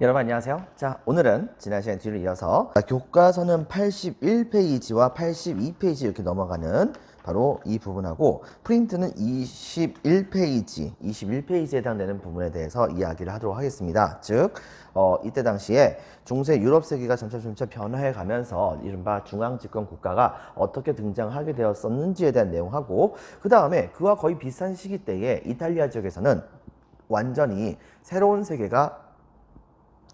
여러분 안녕하세요. 자, 오늘은 지난 시간 뒤를 이어서 교과서는 81페이지와 82페이지 이렇게 넘어가는 바로 이 부분하고 프린트는 21페이지에 해당되는 부분에 대해서 이야기를 하도록 하겠습니다. 즉 이때 당시에 중세 유럽 세계가 점차 변화해 가면서 이른바 중앙집권 국가가 어떻게 등장하게 되었었는지에 대한 내용하고, 그 다음에 그와 거의 비슷한 시기 때에 이탈리아 지역에서는 완전히 새로운 세계가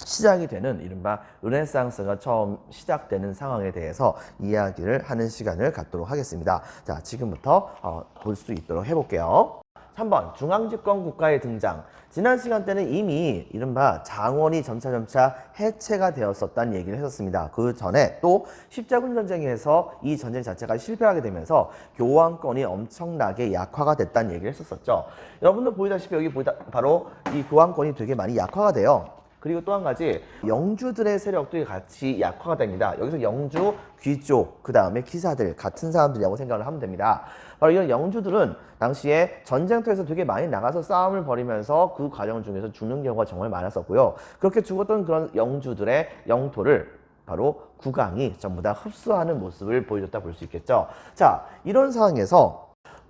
시작이 되는 이른바 르네상스가 처음 시작되는 상황에 대해서 이야기를 하는 시간을 갖도록 하겠습니다. 자, 지금부터 볼 수 있도록 해볼게요. 3번 중앙집권 국가의 등장. 지난 시간 때는 이미 이른바 장원이 점차 해체가 되었었다는 얘기를 했었습니다. 그 전에 또 십자군 전쟁에서 이 전쟁 자체가 실패하게 되면서 교황권이 엄청나게 약화가 됐다는 얘기를 했었죠. 여러분들 보이다시피 여기 바로 이 교황권이 되게 많이 약화가 돼요. 그리고 또 한 가지, 영주들의 세력도 같이 약화가 됩니다. 여기서 영주, 귀족, 그 다음에 기사들, 같은 사람들이라고 생각을 하면 됩니다. 바로 이런 영주들은 당시에 전쟁터에서 되게 많이 나가서 싸움을 벌이면서 그 과정 중에서 죽는 경우가 정말 많았었고요. 그렇게 죽었던 그런 영주들의 영토를 바로 국왕이 전부 다 흡수하는 모습을 보여줬다 볼 수 있겠죠. 자, 이런 상황에서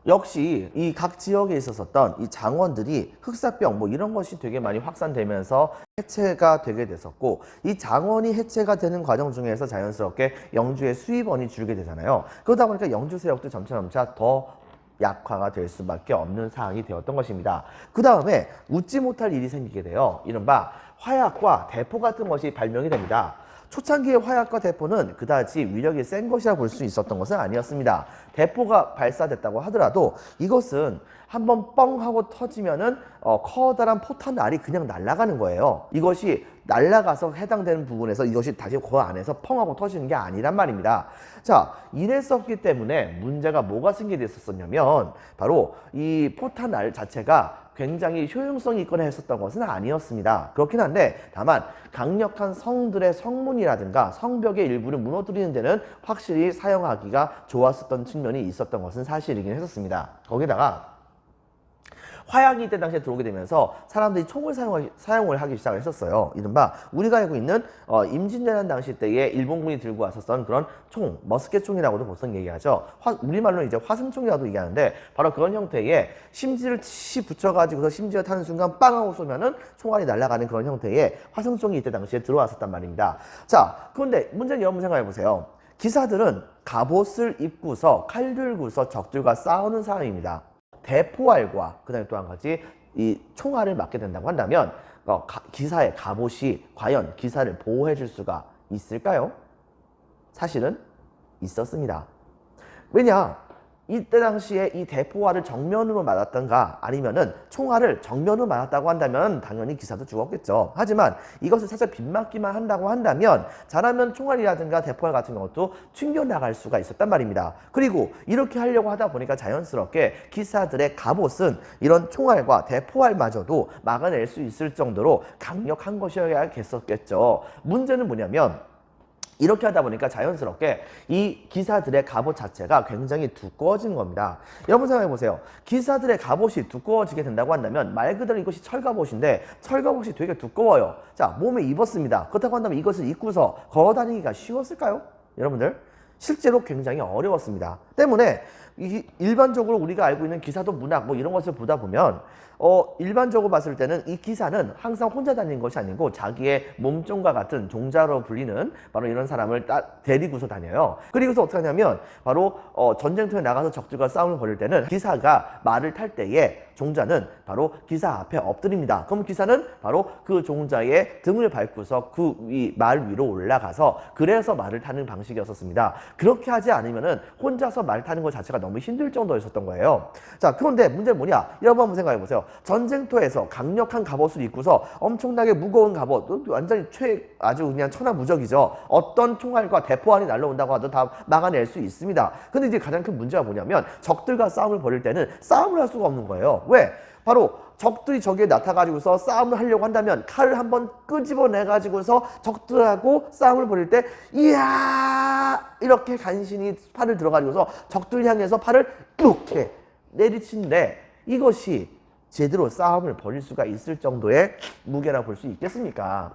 역시 이 각 지역에 있었던 이 장원들이 흑사병 뭐 이런 것이 되게 많이 확산되면서 해체가 되게 됐었고, 이 장원이 해체가 되는 과정 중에서 자연스럽게 영주의 수입원이 줄게 되잖아요. 그러다 보니까 영주 세력도 점차 더 약화가 될 수밖에 없는 상황이 되었던 것입니다. 그 다음에 웃지 못할 일이 생기게 돼요. 이른바 화약과 대포 같은 것이 발명이 됩니다. 초창기의 화약과 대포는 그다지 위력이 센 것이라 볼 수 있었던 것은 아니었습니다. 대포가 발사됐다고 하더라도 이것은 한번 뻥 하고 터지면은 커다란 포탄 알이 그냥 날아가는 거예요. 이것이 날아가서 해당되는 부분에서 이것이 다시 그 안에서 펑 하고 터지는 게 아니란 말입니다. 자, 이랬었기 때문에 문제가 뭐가 생기게 됐었냐면 바로 이 포탄 알 자체가 굉장히 효용성이 있거나 했었던 것은 아니었습니다. 그렇긴 한데 다만 강력한 성들의 성문이라든가 성벽의 일부를 무너뜨리는 데는 확실히 사용하기가 좋았었던 측면이 있었던 것은 사실이긴 했었습니다. 거기다가 화약이 이때 당시에 들어오게 되면서 사람들이 총을 사용을 하기 시작을 했었어요. 이른바 우리가 알고 있는 임진왜란 당시 때에 일본군이 들고 왔었던 그런 총, 머스켓 총이라고도 보통 얘기하죠. 우리말로는 이제 화승총이라고 얘기하는데 바로 그런 형태의 심지를 치 붙여가지고서 심지가 타는 순간 빵 하고 쏘면은 총알이 날아가는 그런 형태의 화승총이 이때 당시에 들어왔었단 말입니다. 자, 그런데 문제는 여러분 생각해 보세요. 기사들은 갑옷을 입고서 칼 들고서 적들과 싸우는 상황입니다. 대포알과 그 다음에 또 한 가지 이 총알을 맞게 된다고 한다면 기사의 갑옷이 과연 기사를 보호해 줄 수가 있을까요? 사실은 있었습니다. 왜냐? 이때 당시에 이 대포알을 정면으로 맞았던가 아니면은 총알을 정면으로 맞았다고 한다면 당연히 기사도 죽었겠죠. 하지만 이것을 살짝 빗맞기만 한다고 한다면 잘하면 총알이라든가 대포알 같은 것도 튕겨나갈 수가 있었단 말입니다. 그리고 이렇게 하려고 하다 보니까 자연스럽게 기사들의 갑옷은 이런 총알과 대포알마저도 막아낼 수 있을 정도로 강력한 것이어야겠었겠죠. 문제는 뭐냐면 이렇게 하다 보니까 자연스럽게 이 기사들의 갑옷 자체가 굉장히 두꺼워진 겁니다. 여러분 생각해 보세요. 기사들의 갑옷이 두꺼워지게 된다고 한다면 말 그대로 이것이 철갑옷인데 철갑옷이 되게 두꺼워요. 자, 몸에 입었습니다. 그렇다고 한다면 이것을 입고서 걸어다니기가 쉬웠을까요? 여러분들 실제로 굉장히 어려웠습니다. 때문에 일반적으로 우리가 알고 있는 기사도 문학 뭐 이런 것을 보다 보면 일반적으로 봤을 때는 이 기사는 항상 혼자 다니는 것이 아니고 자기의 몸종과 같은 종자로 불리는 바로 이런 사람을 데리고서 다녀요. 그리고서 어떻게 하냐면 바로 전쟁터에 나가서 적들과 싸움을 벌일 때는 기사가 말을 탈 때에 종자는 바로 기사 앞에 엎드립니다. 그럼 기사는 바로 그 종자의 등을 밟고서 그 말 위로 올라가서 그래서 말을 타는 방식이었습니다. 그렇게 하지 않으면은 혼자서 말 타는 것 자체가 너무 힘들 정도였었던 거예요. 자, 그런데 문제는 뭐냐? 여러분 한번 생각해 보세요. 전쟁터에서 강력한 갑옷을 입고서 엄청나게 무거운 갑옷, 완전히 아주 그냥 천하무적이죠. 어떤 총알과 대포알이 날라온다고 하도 다 막아낼 수 있습니다. 근데 이제 가장 큰 문제가 뭐냐면 적들과 싸움을 벌일 때는 싸움을 할 수가 없는 거예요. 왜? 바로 적들이 저기에 나타가지고서 싸움을 하려고 한다면 칼을 한번 끄집어내가지고서 적들하고 싸움을 벌일 때 이야 이렇게 간신히 팔을 들어가지고서 적들 향해서 팔을 이렇게 내리치는데 이것이 제대로 싸움을 벌일 수가 있을 정도의 무게라고 볼 수 있겠습니까?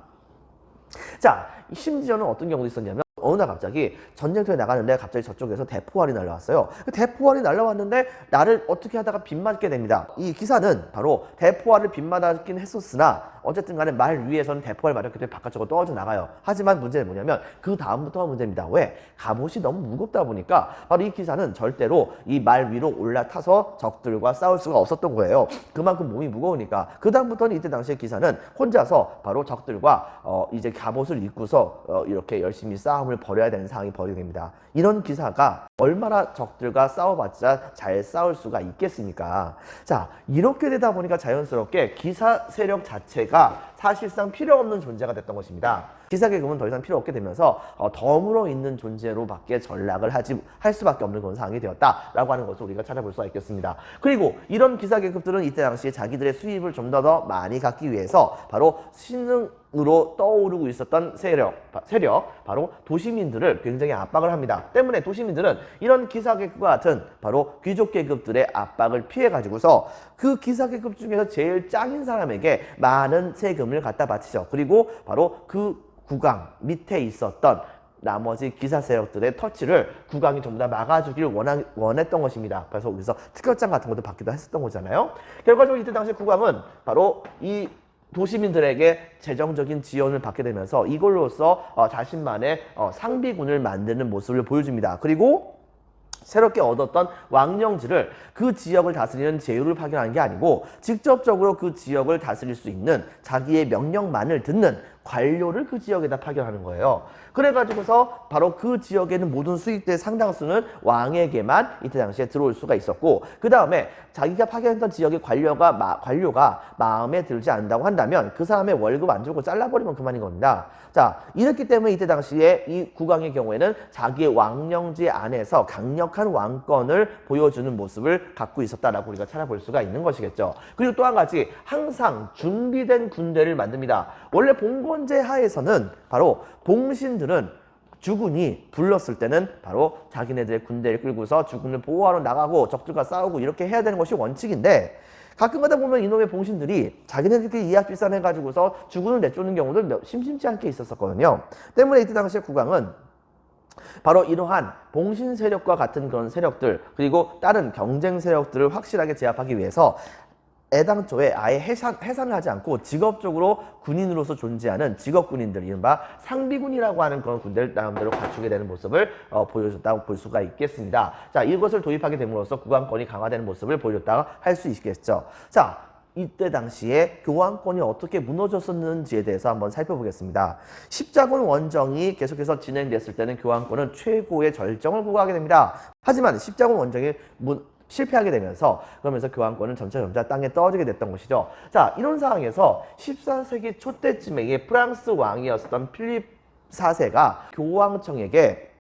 자, 심지어는 어떤 경우도 있었냐면 어느 날 갑자기 전쟁터에 나가는데 갑자기 저쪽에서 대포알이 날라왔어요. 대포알이 날라왔는데 나를 어떻게 하다가 빗맞게 됩니다. 이 기사는 바로 대포알을 빗맞았긴 했었으나 어쨌든 간에 말 위에서는 대포알 맞았기 때문에 바깥쪽으로 떨어져 나가요. 하지만 문제는 뭐냐면 그 다음부터가 문제입니다. 왜? 갑옷이 너무 무겁다 보니까 바로 이 기사는 절대로 이 말 위로 올라타서 적들과 싸울 수가 없었던 거예요. 그만큼 몸이 무거우니까. 그 다음부터는 이때 당시에 기사는 혼자서 바로 적들과 이제 갑옷을 입고서 이렇게 열심히 싸움을 벌여야 되는 상황이 벌어지게 됩니다. 이런 기사가 얼마나 적들과 싸워봤자 잘 싸울 수가 있겠습니까? 자, 이렇게 되다 보니까 자연스럽게 기사 세력 자체가 사실상 필요 없는 존재가 됐던 것입니다. 기사 계급은 더 이상 필요 없게 되면서 덤으로 있는 존재로밖에 전락을 할 수밖에 없는 그런 상황이 되었다라고 하는 것을 우리가 찾아볼 수가 있겠습니다. 그리고 이런 기사 계급들은 이때 당시에 자기들의 수입을 좀 더 많이 갖기 위해서 바로 신흥으로 떠오르고 있었던 세력, 바로 도시민들을 굉장히 압박을 합니다. 때문에 도시민들은 이런 기사 계급과 같은 바로 귀족 계급들의 압박을 피해 가지고서 그 기사 계급 중에서 제일 짱인 사람에게 많은 세금을 갖다 바치죠. 그리고 바로 그 국왕 밑에 있었던 나머지 기사 세력들의 터치를 국왕이 전부 다 막아주길 원했던 것입니다. 그래서 여기서 특별장 같은 것도 받기도 했었던 거잖아요. 결과적으로 이때 당시 국왕은 바로 이 도시민들에게 재정적인 지원을 받게 되면서 이걸로써 자신만의 상비군을 만드는 모습을 보여줍니다. 그리고 새롭게 얻었던 왕령지를 그 지역을 다스리는 제후를 파견하는 게 아니고 직접적으로 그 지역을 다스릴 수 있는 자기의 명령만을 듣는 관료를 그 지역에다 파견하는 거예요. 그래가지고서 바로 그 지역에는 모든 수익대의 상당수는 왕에게만 이때 당시에 들어올 수가 있었고, 그 다음에 자기가 파견했던 지역의 관료가 마음에 들지 않는다고 한다면 그 사람의 월급 안 주고 잘라버리면 그만인 겁니다. 자, 이렇기 때문에 이때 당시에 이 국왕의 경우에는 자기의 왕령지 안에서 강력한 왕권을 보여주는 모습을 갖고 있었다라고 우리가 찾아볼 수가 있는 것이겠죠. 그리고 또 한 가지, 항상 준비된 군대를 만듭니다. 원래 봉건제 하에서는 바로 봉신들은 주군이 불렀을 때는 바로 자기네들의 군대를 끌고서 주군을 보호하러 나가고 적들과 싸우고 이렇게 해야 되는 것이 원칙인데, 가끔 가다 보면 이놈의 봉신들이 자기네들끼리 이합비산해가지고서 주군을 내쫓는 경우도 심심치 않게 있었거든요. 때문에 이때 당시에 국왕은 바로 이러한 봉신 세력과 같은 그런 세력들, 그리고 다른 경쟁 세력들을 확실하게 제압하기 위해서 애당초에 아예 해산을 하지 않고 직업적으로 군인으로서 존재하는 직업군인들, 이른바 상비군이라고 하는 그런 군대를 나름대로 갖추게 되는 모습을 보여줬다고 볼 수가 있겠습니다. 자, 이것을 도입하게 됨으로써 국왕권이 강화되는 모습을 보여줬다고 할 수 있겠죠. 자, 이때 당시에 교황권이 어떻게 무너졌었는지에 대해서 한번 살펴보겠습니다. 십자군 원정이 계속해서 진행됐을 때는 교황권은 최고의 절정을 구가하게 됩니다. 하지만 십자군 원정이 실패하게 되면서 그러면서 교황권은 점차 땅에 떨어지게 됐던 것이죠. 자, 이런 상황에서 14세기 초 때쯤에 프랑스 왕이었던 필립 4세가 교황청에게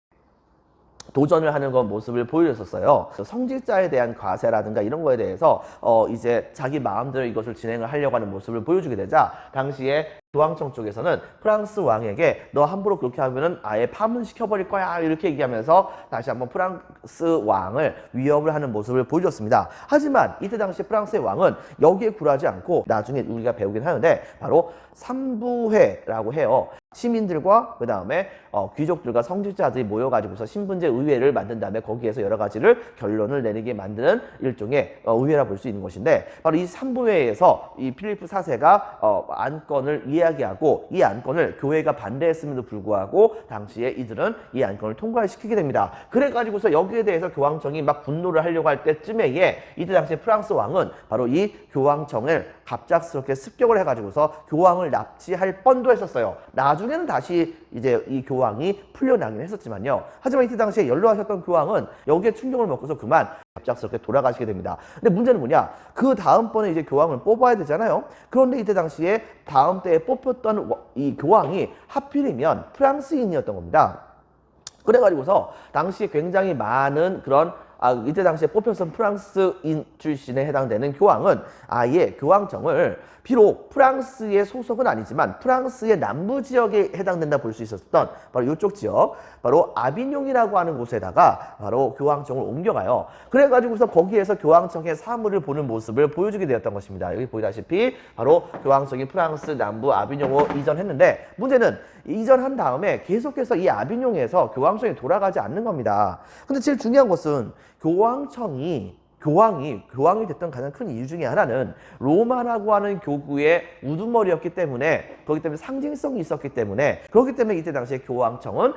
도전을 하는 건 모습을 보여줬었어요. 성직자에 대한 과세라든가 이런 거에 대해서 이제 자기 마음대로 이것을 진행을 하려고 하는 모습을 보여주게 되자, 당시에 교황청 쪽에서는 프랑스 왕에게 너 함부로 그렇게 하면은 아예 파문시켜버릴 거야 이렇게 얘기하면서 다시 한번 프랑스 왕을 위협을 하는 모습을 보여줬습니다. 하지만 이때 당시 프랑스의 왕은 여기에 굴하지 않고, 나중에 우리가 배우긴 하는데 바로 삼부회라고 해요. 시민들과 그 다음에 귀족들과 성직자들이 모여가지고서 신분제 의회를 만든 다음에 거기에서 여러 가지를 결론을 내리게 만드는 일종의 의회라 볼 수 있는 것인데, 바로 이 삼부회에서 이 필리프 4세가 안건을 이야기하고 이 안건을 교회가 반대했음에도 불구하고 당시에 이들은 이 안건을 통과시키게 됩니다. 그래가지고서 여기에 대해서 교황청이 막 분노를 하려고 할 때쯤에 이때 당시에 프랑스 왕은 바로 이 교황청을 갑작스럽게 습격을 해가지고서 교황을 납치할 뻔도 했었어요. 나중에는 다시 이제 이 교황이 풀려나긴 했었지만요. 하지만 이때 당시에 연로하셨던 교황은 여기에 충격을 먹고서 그만 갑작스럽게 돌아가시게 됩니다. 근데 문제는 뭐냐? 그 다음번에 이제 교황을 뽑아야 되잖아요. 그런데 이때 당시에 다음 때에 뽑혔던 이 교황이 하필이면 프랑스인이었던 겁니다. 그래가지고서 당시에 굉장히 많은 그런 이때 당시에 뽑혔던 프랑스인 출신에 해당되는 교황은 아예 교황청을 비록 프랑스의 소속은 아니지만 프랑스의 남부 지역에 해당된다 볼 수 있었던 바로 이쪽 지역, 바로 아비뇽이라고 하는 곳에다가 바로 교황청을 옮겨가요. 그래가지고서 거기에서 교황청의 사물을 보는 모습을 보여주게 되었던 것입니다. 여기 보이다시피 바로 교황청이 프랑스 남부 아비뇽으로 이전했는데, 문제는 이전한 다음에 계속해서 이 아비뇽에서 교황청이 돌아가지 않는 겁니다. 근데 제일 중요한 것은 교황이 됐던 가장 큰 이유 중에 하나는 로마라고 하는 교구의 우두머리였기 때문에, 그렇기 때문에 상징성이 있었기 때문에, 그렇기 때문에 이때 당시에 교황청은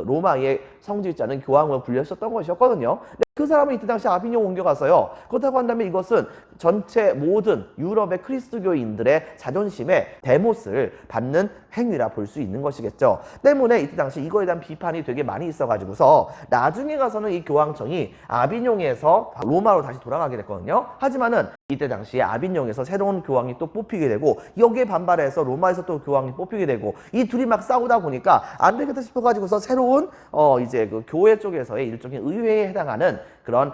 로마의 성직자는 교황으로 불렸었던 것이었거든요. 그 사람은 이때 당시 아비뇽 옮겨갔어요. 그렇다고 한다면 이것은 전체 모든 유럽의 그리스도교인들의 자존심에 대못을 받는 행위라 볼 수 있는 것이겠죠. 때문에 이때 당시 이거에 대한 비판이 되게 많이 있어가지고서 나중에 가서는 이 교황청이 아비뇽에서 로마로 다시 돌아가게 됐거든요. 하지만은 이때 당시에 아비뇽에서 새로운 교황이 또 뽑히게 되고, 여기에 반발해서 로마에서 또 교황이 뽑히게 되고, 이 둘이 막 싸우다 보니까 안 되겠다 싶어가지고서 새로운 이제 그 교회 쪽에서의 일종의 의회에 해당하는 그런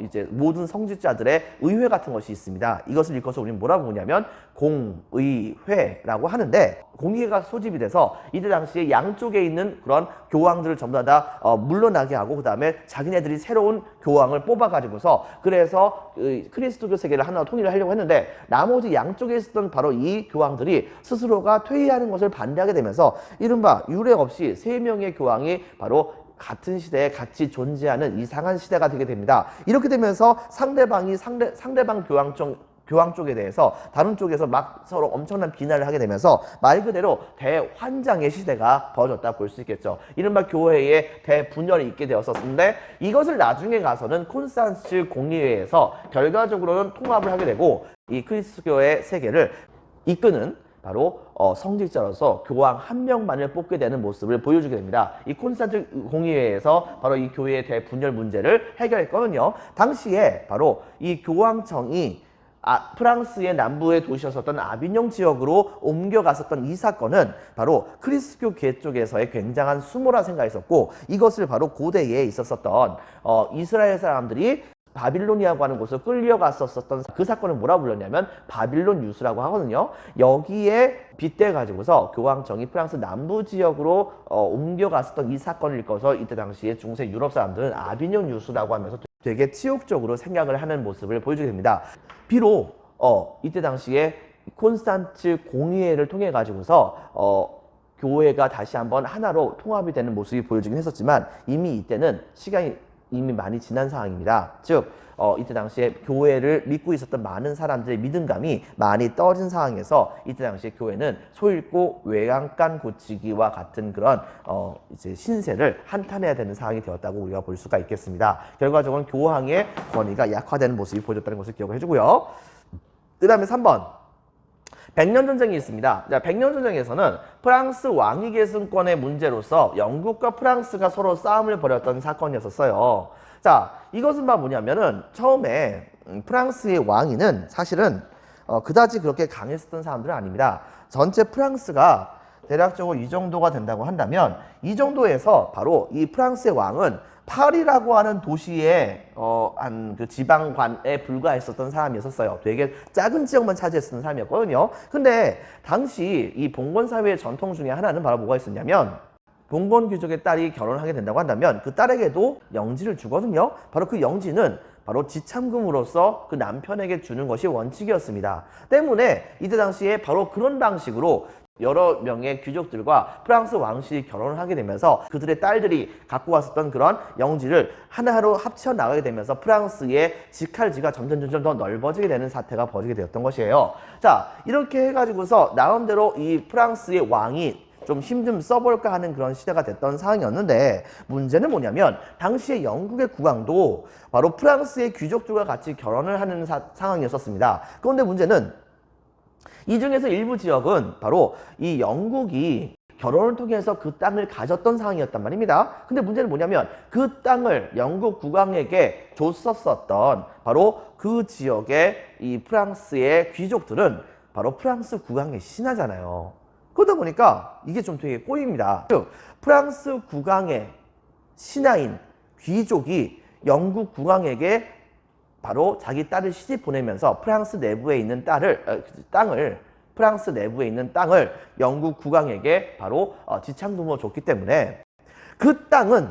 이제 모든 성직자들의 의회 같은 것이 있습니다. 이것을 일컬어서 우리는 뭐라고 부르냐면 공의회라고 하는데, 공의회가 소집이 돼서 이때 당시에 양쪽에 있는 그런 교황들을 전부 다 물러나게 하고, 그 다음에 자기네들이 새로운 교황을 뽑아가지고서, 그래서 그리스도교 세계를 하나 통일을 하려고 했는데, 나머지 양쪽에 있었던 바로 이 교황들이 스스로가 퇴위하는 것을 반대하게 되면서 이른바 유례 없이 3명의 교황이 바로 같은 시대에 같이 존재하는 이상한 시대가 되게 됩니다. 이렇게 되면서 상대방 교황 쪽에 대해서 다른 쪽에서 막 서로 엄청난 비난을 하게 되면서 말 그대로 대환장의 시대가 벌어졌다 볼 수 있겠죠. 이른바 교회의 대분열이 있게 되었었는데, 이것을 나중에 가서는 콘스탄츠 공의회에서 결과적으로는 통합을 하게 되고, 이 그리스도교의 세계를 이끄는 바로 성직자로서 교황 한 명만을 뽑게 되는 모습을 보여주게 됩니다. 이 콘스탄츠 공의회에서 바로 이 교회의 대분열 문제를 해결했거든요. 당시에 바로 이 교황청이 프랑스의 남부의 도시였었던 아비뇽 지역으로 옮겨갔었던 이 사건은 바로 그리스도교 쪽에서의 굉장한 수모라 생각했었고, 이것을 바로 고대에 있었었던 이스라엘 사람들이 바빌론이라고 하는 곳을 끌려갔었던 그 사건을 뭐라 불렀냐면 바빌론 유수라고 하거든요. 여기에 빗대 가지고서 교황청이 프랑스 남부 지역으로 옮겨갔었던 이 사건을 일컬어서 이때 당시에 중세 유럽 사람들은 아비뇽 유수라고 하면서 되게 치욕적으로 생각을 하는 모습을 보여주게 됩니다. 비록 이때 당시에 콘스탄츠 공의회를 통해 가지고서 교회가 다시 한번 하나로 통합이 되는 모습이 보여지긴 했었지만, 이미 이때는 시간이 이미 많이 지난 상황입니다. 즉 이때 당시에 교회를 믿고 있었던 많은 사람들의 믿음감이 많이 떨어진 상황에서 이때 당시에 교회는 소잃고 외양간 고치기와 같은 그런 이제 신세를 한탄해야 되는 상황이 되었다고 우리가 볼 수가 있겠습니다. 결과적으로는 교황의 권위가 약화되는 모습이 보여졌다는 것을 기억을 해주고요. 그 다음에 3번. 백년전쟁이 있습니다. 자, 백년전쟁에서는 프랑스 왕위 계승권의 문제로서 영국과 프랑스가 서로 싸움을 벌였던 사건이었어요. 자, 이것은 뭐냐면은 처음에 프랑스의 왕위는 사실은 그다지 그렇게 강했었던 사람들은 아닙니다. 전체 프랑스가 대략적으로 이 정도가 된다고 한다면, 이 정도에서 바로 이 프랑스의 왕은 파리라고 하는 도시의 한 그 지방관에 불과했었던 사람이었어요. 되게 작은 지역만 차지했었던 사람이었거든요. 근데 당시 이 봉건 사회의 전통 중에 하나는 바로 뭐가 있었냐면, 봉건 귀족의 딸이 결혼하게 된다고 한다면 그 딸에게도 영지를 주거든요. 바로 그 영지는 바로 지참금으로서 그 남편에게 주는 것이 원칙이었습니다. 때문에 이때 당시에 바로 그런 방식으로 여러 명의 귀족들과 프랑스 왕실이 결혼을 하게 되면서 그들의 딸들이 갖고 왔었던 그런 영지를 하나로 합쳐 나가게 되면서 프랑스의 직할지가 점점 더 넓어지게 되는 사태가 벌어지게 되었던 것이에요. 자, 이렇게 해가지고서 나름대로 이 프랑스의 왕이 좀 힘 좀 써볼까 하는 그런 시대가 됐던 상황이었는데, 문제는 뭐냐면 당시에 영국의 국왕도 바로 프랑스의 귀족들과 같이 결혼을 하는 상황이었습니다. 그런데 문제는 이 중에서 일부 지역은 바로 이 영국이 결혼을 통해서 그 땅을 가졌던 상황이었단 말입니다. 근데 문제는 뭐냐면 그 땅을 영국 국왕에게 줬었던 바로 그 지역의 이 프랑스의 귀족들은 바로 프랑스 국왕의 신하잖아요. 그러다 보니까 이게 좀 되게 꼬입니다. 즉 프랑스 국왕의 신하인 귀족이 영국 국왕에게 바로 자기 딸을 시집 보내면서 프랑스 내부에 있는 땅을 프랑스 내부에 있는 땅을 영국 국왕에게 바로 지창금으로 줬기 때문에 그 땅은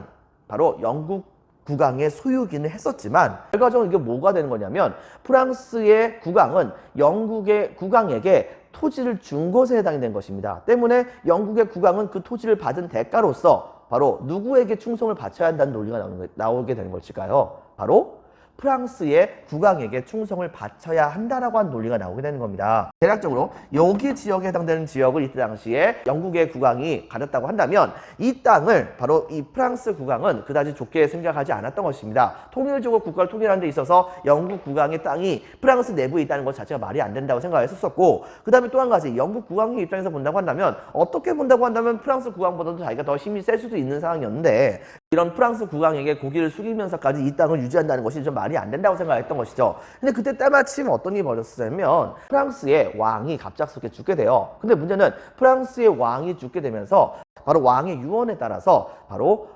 바로 영국 국왕의 소유기는 했었지만 결과적으로 이게 뭐가 되는 거냐면 프랑스의 국왕은 영국의 국왕에게 토지를 준 것에 해당이 된 것입니다. 때문에 영국의 국왕은 그 토지를 받은 대가로서 바로 누구에게 충성을 바쳐야 한다는 논리가 나오게 되는 것일까요? 바로 프랑스의 국왕에게 충성을 바쳐야 한다라고 하는 논리가 나오게 되는 겁니다. 대략적으로 여기 지역에 해당되는 지역을 이때 당시에 영국의 국왕이 가졌다고 한다면 이 땅을 바로 이 프랑스 국왕은 그다지 좋게 생각하지 않았던 것입니다. 통일적으로 국가를 통일하는 데 있어서 영국 국왕의 땅이 프랑스 내부에 있다는 것 자체가 말이 안 된다고 생각했었고, 그 다음에 또 한 가지 영국 국왕의 입장에서 본다고 한다면 어떻게 본다고 한다면 프랑스 국왕보다도 자기가 더 힘이 셀 수도 있는 상황이었는데 이런 프랑스 국왕에게 고개를 숙이면서까지 이 땅을 유지한다는 것이 좀 말이 안 된다고 생각했던 것이죠. 근데 그때 때마침 어떤 일이 벌어졌냐면 프랑스의 왕이 갑작스럽게 죽게 돼요. 근데 문제는 프랑스의 왕이 죽게 되면서 바로 왕의 유언에 따라서 바로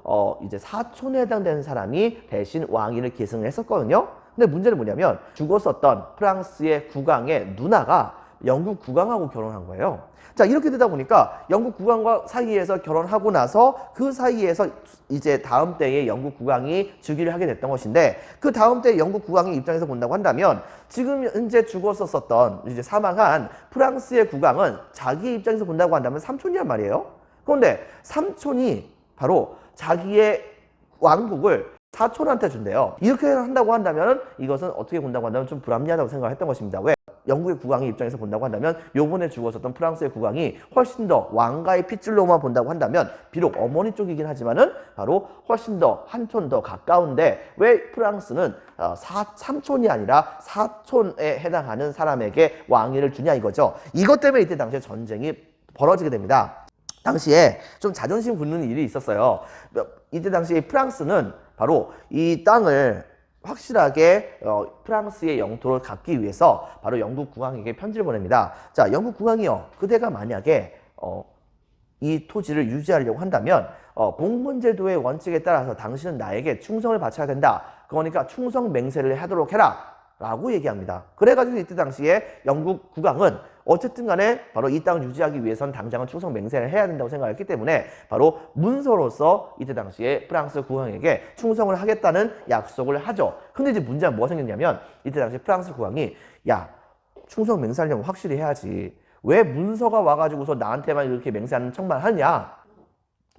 이제 사촌에 해당되는 사람이 대신 왕위를 계승을 했었거든요. 근데 문제는 뭐냐면 죽었었던 프랑스의 국왕의 누나가 영국 국왕하고 결혼한 거예요. 자, 이렇게 되다 보니까 영국 국왕과 사이에서 결혼하고 나서 그 사이에서 이제 다음 때에 영국 국왕이 즉위를 하게 됐던 것인데, 그 다음 때 영국 국왕의 입장에서 본다고 한다면 지금 현재 죽었었던 이제 사망한 프랑스의 국왕은 자기 입장에서 본다고 한다면 삼촌이란 말이에요. 그런데 삼촌이 바로 자기의 왕국을 사촌한테 준대요. 이렇게 한다고 한다면 이것은 어떻게 본다고 한다면 좀 불합리하다고 생각했던 것입니다. 왜? 영국의 국왕의 입장에서 본다고 한다면 요번에 죽었었던 프랑스의 국왕이 훨씬 더 왕가의 핏줄로만 본다고 한다면 비록 어머니 쪽이긴 하지만은 바로 훨씬 더 한촌 더 가까운데 왜 프랑스는 삼촌이 아니라 사촌에 해당하는 사람에게 왕위를 주냐 이거죠. 이것 때문에 이때 당시에 전쟁이 벌어지게 됩니다. 당시에 좀 자존심 굽는 일이 있었어요. 이때 당시에 프랑스는 바로 이 땅을 확실하게 프랑스의 영토를 갖기 위해서 바로 영국 국왕에게 편지를 보냅니다. 자, 영국 국왕이요. 그대가 만약에 이 토지를 유지하려고 한다면 봉건제도의 원칙에 따라서 당신은 나에게 충성을 바쳐야 된다. 그러니까 충성 맹세를 하도록 해라. 라고 얘기합니다. 그래가지고 이때 당시에 영국 국왕은 어쨌든 간에 바로 이 땅을 유지하기 위해선 당장은 충성 맹세를 해야 된다고 생각했기 때문에 바로 문서로서 이때 당시에 프랑스 국왕에게 충성을 하겠다는 약속을 하죠. 근데 이제 문제가 뭐가 생겼냐면 이때 당시 프랑스 국왕이 야, 충성 맹세하려면 확실히 해야지. 왜 문서가 와가지고서 나한테만 이렇게 맹세하는 척만 하냐?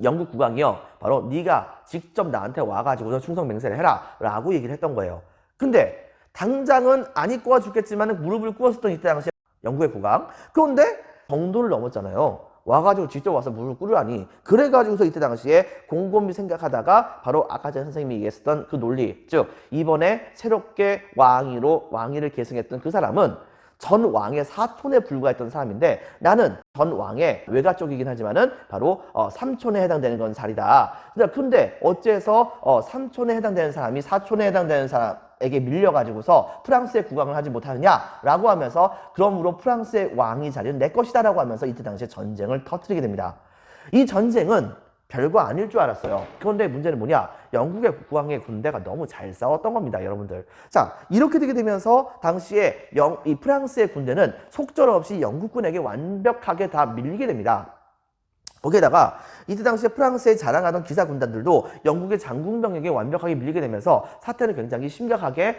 영국 국왕이요. 바로 네가 직접 나한테 와가지고서 충성 맹세를 해라. 라고 얘기를 했던 거예요. 근데 당장은 안 입고 와 죽겠지만 무릎을 꿇었었던 이때 당시에 영국의 국왕. 그런데 정도를 넘었잖아요. 와가지고 직접 와서 무릎을 꿇으라니. 그래가지고서 이때 당시에 곰곰이 생각하다가 바로 아까 전에 선생님이 얘기했었던 그 논리, 즉 이번에 새롭게 왕위를 계승했던 그 사람은 전 왕의 사촌에 불과했던 사람인데 나는 전 왕의 외가 쪽이긴 하지만은 바로 삼촌에 해당되는 건 살이다. 근데 어째서 삼촌에 해당되는 사람이 사촌에 해당되는 사람에게 밀려가지고서 프랑스의 국왕을 하지 못하느냐라고 하면서 그러므로 프랑스의 왕위 자리는 내 것이다라고 하면서 이때 당시에 전쟁을 터뜨리게 됩니다. 이 전쟁은 별거 아닐 줄 알았어요. 그런데 문제는 뭐냐? 영국의 국왕의 군대가 너무 잘 싸웠던 겁니다, 여러분들. 자, 이렇게 되게 되면서 당시에 이 프랑스의 군대는 속절없이 영국군에게 완벽하게 다 밀리게 됩니다. 거기에다가 이때 당시에 프랑스에 자랑하던 기사 군단들도 영국의 장군병에게 완벽하게 밀리게 되면서 사태는 굉장히 심각하게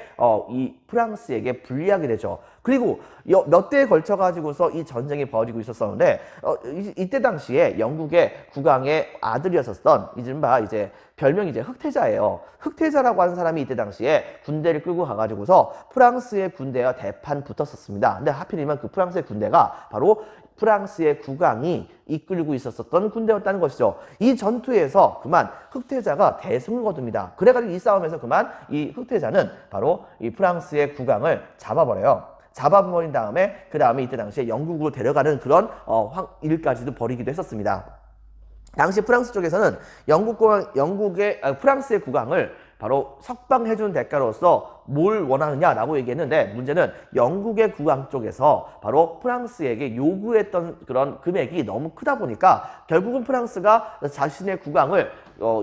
이 프랑스에게 불리하게 되죠. 그리고 몇 대에 걸쳐 가지고서 이 전쟁이 벌어지고 있었었는데 이때 당시에 영국의 국왕의 아들이었었던 이른바 이제 별명이 이제 흑태자예요. 흑태자라고 하는 사람이 이때 당시에 군대를 끌고 가가지고서 프랑스의 군대와 대판 붙었었습니다. 근데 하필이면 그 프랑스의 군대가 바로 프랑스의 국왕이 이끌고 있었던 군대였다는 것이죠. 이 전투에서 그만 흑태자가 대승을 거둡니다. 그래가지고 이 싸움에서 그만 이 흑태자는 바로 이 프랑스의 국왕을 잡아버려요. 잡아버린 다음에 그 다음에 이때 당시에 영국으로 데려가는 그런 일까지도 벌이기도 했었습니다. 당시 프랑스 쪽에서는 프랑스의 국왕을 바로 석방해준 대가로서 뭘 원하느냐라고 얘기했는데 문제는 영국의 국왕 쪽에서 바로 프랑스에게 요구했던 그런 금액이 너무 크다 보니까 결국은 프랑스가 자신의 국왕을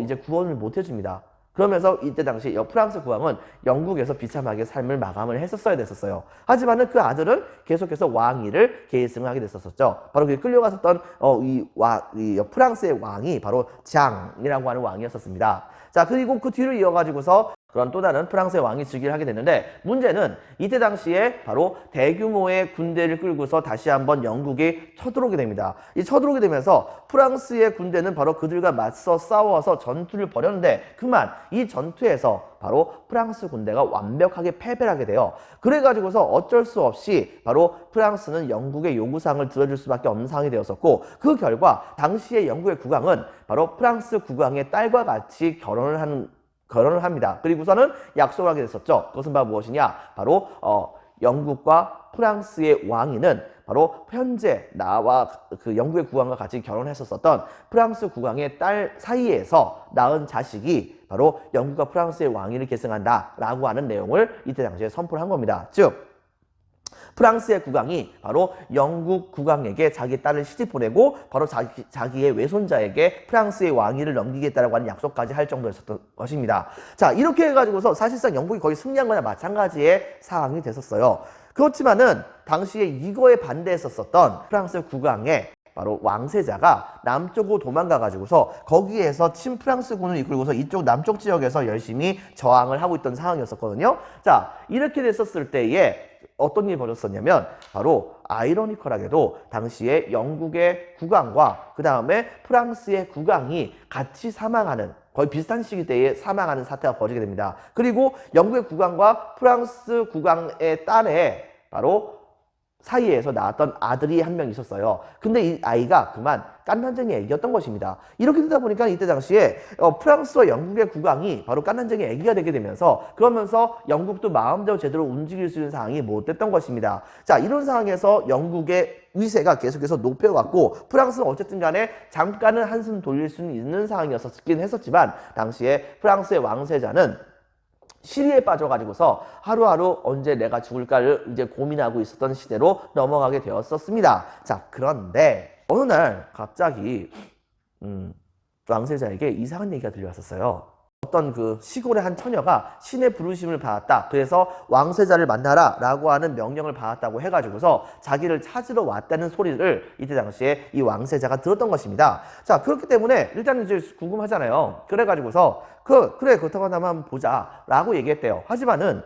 이제 구원을 못 해줍니다. 그러면서 이때 당시 프랑스 국왕은 영국에서 비참하게 삶을 마감을 했었어야 됐었어요. 하지만은 그 아들은 계속해서 왕위를 계승을 하게 됐었죠. 바로 그 끌려갔었던 이 프랑스의 왕이 바로 장이라고 하는 왕이었었습니다. 자, 그리고 그 뒤를 이어가지고서 그런 또 다른 프랑스의 왕이 즉위를 하게 되는데, 문제는 이때 당시에 바로 대규모의 군대를 끌고서 다시 한번 영국이 쳐들어오게 됩니다. 이 쳐들어오게 되면서 프랑스의 군대는 바로 그들과 맞서 싸워서 전투를 벌였는데, 그만 이 전투에서 바로 프랑스 군대가 완벽하게 패배를 하게 돼요. 그래가지고서 어쩔 수 없이 바로 프랑스는 영국의 요구사항을 들어줄 수밖에 없는 상황이 되었었고, 그 결과 당시의 영국의 국왕은 바로 프랑스 국왕의 딸과 같이 결혼을 합니다. 그리고서는 약속을 하게 됐었죠. 그것은 바로 무엇이냐? 바로 영국과 프랑스의 왕위는 바로 현재 나와 그 영국의 국왕과 같이 결혼했었던 프랑스 국왕의 딸 사이에서 낳은 자식이 바로 영국과 프랑스의 왕위를 계승한다라고 하는 내용을 이때 당시에 선포를 한 겁니다. 즉 프랑스의 국왕이 바로 영국 국왕에게 자기 딸을 시집 보내고 바로 자기의 외손자에게 프랑스의 왕위를 넘기겠다라고 하는 약속까지 할 정도였었던 것입니다. 자, 이렇게 해가지고서 사실상 영국이 거의 승리한 거나 마찬가지의 상황이 됐었어요. 그렇지만은 당시에 이거에 반대했었던 프랑스 국왕의 바로 왕세자가 남쪽으로 도망가가지고서 거기에서 친프랑스군을 이끌고서 이쪽 남쪽 지역에서 열심히 저항을 하고 있던 상황이었었거든요. 자, 이렇게 됐었을 때에 어떤 일이 벌어졌었냐면, 바로 아이러니컬하게도 당시에 영국의 국왕과 그 다음에 프랑스의 국왕이 같이 사망하는, 거의 비슷한 시기대에 사망하는 사태가 벌어지게 됩니다. 그리고 영국의 국왕과 프랑스 국왕의 딸의 바로 사이에서 낳았던 아들이 한 명 있었어요. 근데 이 아이가 그만 깐난쟁이 애기였던 것입니다. 이렇게 되다 보니까 이때 당시에 프랑스와 영국의 국왕이 바로 깐난쟁이 애기가 되게 되면서, 그러면서 영국도 마음대로 제대로 움직일 수 있는 상황이 못 됐던 것입니다. 자, 이런 상황에서 영국의 위세가 계속해서 높여갔고, 프랑스는 어쨌든 간에 잠깐은 한숨 돌릴 수는 있는 상황이었긴 했었지만, 당시에 프랑스의 왕세자는 시리에 빠져가지고서 하루하루 언제 내가 죽을까를 이제 고민하고 있었던 시대로 넘어가게 되었었습니다. 자, 그런데 어느 날 갑자기 왕세자에게 이상한 얘기가 들려왔었어요. 어떤 그 시골의 한 처녀가 신의 부르심을 받았다. 그래서 왕세자를 만나라 라고 하는 명령을 받았다고 해가지고서 자기를 찾으러 왔다는 소리를 이때 당시에 이 왕세자가 들었던 것입니다. 자, 그렇기 때문에 일단 이제 궁금하잖아요. 그래가지고서 그래 그렇다고 한다면 보자 라고 얘기했대요. 하지만은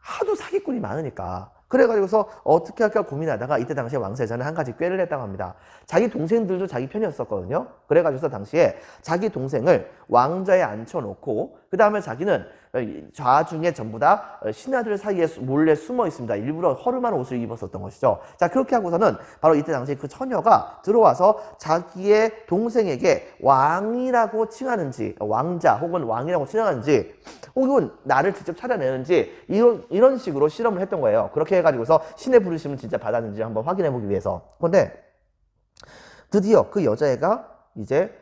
하도 사기꾼이 많으니까, 그래가지고서 어떻게 할까 고민하다가 이때 당시에 왕세자는 한 가지 꾀를 냈다고 합니다. 자기 동생들도 자기 편이었었거든요. 그래가지고서 당시에 자기 동생을 왕좌에 앉혀놓고, 그 다음에 자기는 좌중에 전부 다 신하들 사이에 몰래 숨어 있습니다. 일부러 허름한 옷을 입었었던 것이죠. 자, 그렇게 하고서는 바로 이때 당시에 그 처녀가 들어와서 자기의 동생에게 왕이라고 칭하는지, 왕자 혹은 왕이라고 칭하는지, 혹은 나를 직접 찾아내는지, 이런 식으로 실험을 했던 거예요. 그렇게 해가지고서 신의 부르심을 진짜 받았는지 한번 확인해보기 위해서. 그런데 드디어 그 여자애가 이제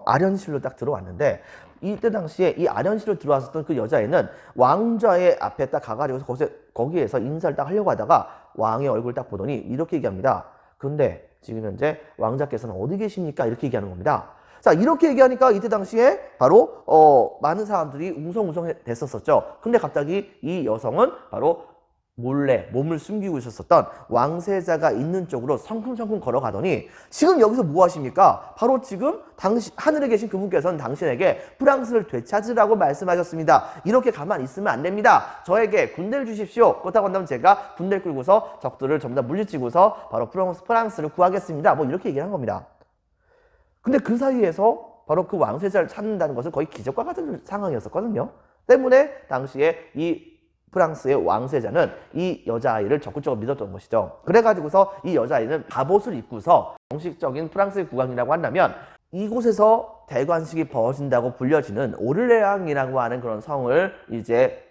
아련실로 딱 들어왔는데, 이때 당시에 이 아련실로 들어왔었던 그 여자애는 왕좌의 앞에 딱 가가지고 거기에서 인사를 딱 하려고 하다가 왕의 얼굴 딱 보더니 이렇게 얘기합니다. 그런데 지금 현재 왕자께서는 어디 계십니까? 이렇게 얘기하는 겁니다. 자, 이렇게 얘기하니까 이때 당시에 바로 많은 사람들이 웅성웅성 됐었었죠. 근데 갑자기 이 여성은 바로 몰래 몸을 숨기고 있었던 왕세자가 있는 쪽으로 성큼성큼 걸어가더니, 지금 여기서 뭐 하십니까? 바로 지금 하늘에 계신 그분께서는 당신에게 프랑스를 되찾으라고 말씀하셨습니다. 이렇게 가만히 있으면 안 됩니다. 저에게 군대를 주십시오. 그렇다고 한다면 제가 군대를 끌고서 적들을 전부 다 물리치고서 바로 프랑스를 구하겠습니다. 뭐 이렇게 얘기를 한 겁니다. 근데 그 사이에서 바로 그 왕세자를 찾는다는 것은 거의 기적과 같은 상황이었었거든요. 때문에 당시에 이 프랑스의 왕세자는 이 여자아이를 적극적으로 믿었던 것이죠. 그래가지고서 이 여자아이는 갑옷을 입고서, 정식적인 프랑스의 국왕이라고 한다면 이곳에서 대관식이 벌어진다고 불려지는 오를레앙이라고 하는 그런 성을 이제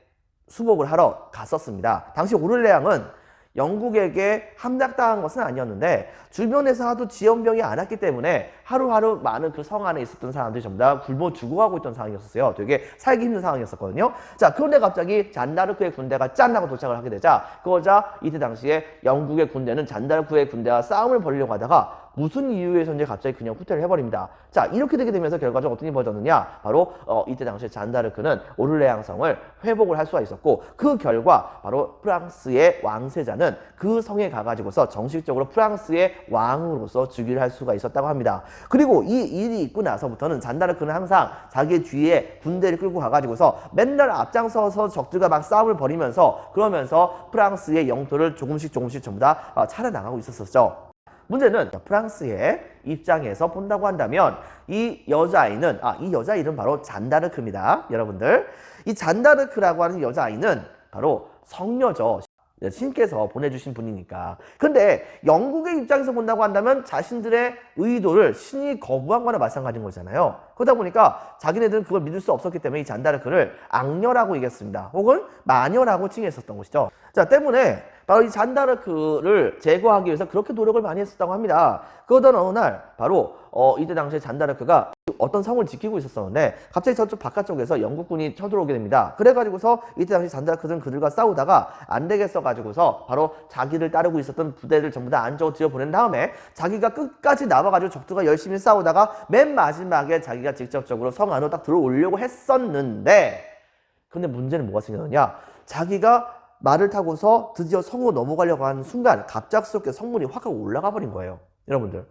수복을 하러 갔었습니다. 당시 오를레앙은 영국에게 함락당한 것은 아니었는데, 주변에서 하도 지원병이 안 왔기 때문에 하루하루 많은 그 성 안에 있었던 사람들이 전부 다 굶어 죽어가고 있던 상황이었어요. 되게 살기 힘든 상황이었었거든요. 자, 그런데 갑자기 잔다르크의 군대가 짠 하고 도착을 하게 되자, 그러자 이때 당시에 영국의 군대는 잔다르크의 군대와 싸움을 벌이려고 하다가 무슨 이유에서 이제 갑자기 그냥 후퇴를 해버립니다. 자, 이렇게 되게 되면서 결과적으로 어떤 일이 벌어졌느냐? 바로 이때 당시에 잔다르크는 오를레앙성을 회복을 할 수가 있었고, 그 결과 바로 프랑스의 왕세자는 그 성에 가가지고서 정식적으로 프랑스의 왕으로서 즉위를 할 수가 있었다고 합니다. 그리고 이 일이 있고 나서부터는 잔다르크는 항상 자기의 뒤에 군대를 끌고 가가지고서 맨날 앞장서서 적들과 막 싸움을 벌이면서, 그러면서 프랑스의 영토를 조금씩 전부 다 차려나가고 있었었죠. 문제는 프랑스의 입장에서 본다고 한다면 이 여자아이는, 이 여자 이름 바로 잔다르크입니다. 여러분들, 이 잔다르크라고 하는 여자아이는 바로 성녀죠. 신께서 보내주신 분이니까. 근데 영국의 입장에서 본다고 한다면 자신들의 의도를 신이 거부한 거나 마찬가지인 거잖아요. 그러다 보니까 자기네들은 그걸 믿을 수 없었기 때문에 이 잔다르크를 악녀라고 얘기했습니다. 혹은 마녀라고 칭했었던 것이죠. 자, 때문에 바로 이 잔다르크를 제거하기 위해서 그렇게 노력을 많이 했었다고 합니다. 그러던 어느 날 바로 이때 당시에 잔다르크가 어떤 성을 지키고 있었었는데 갑자기 저쪽 바깥쪽에서 영국군이 쳐들어오게 됩니다. 그래가지고서 이때 당시 잔다르크는 그들과 싸우다가 안 되겠어 가지고서 바로 자기를 따르고 있었던 부대를 전부 다 안쪽으로 들여보낸 다음에 자기가 끝까지 나와가지고 적들과 열심히 싸우다가 맨 마지막에 자기가 직접적으로 성 안으로 딱 들어오려고 했었는데, 근데 문제는 뭐가 생겼느냐? 자기가 말을 타고서 드디어 성으로 넘어가려고 하는 순간 갑작스럽게 성문이 확 하고 올라가 버린 거예요. 여러분들,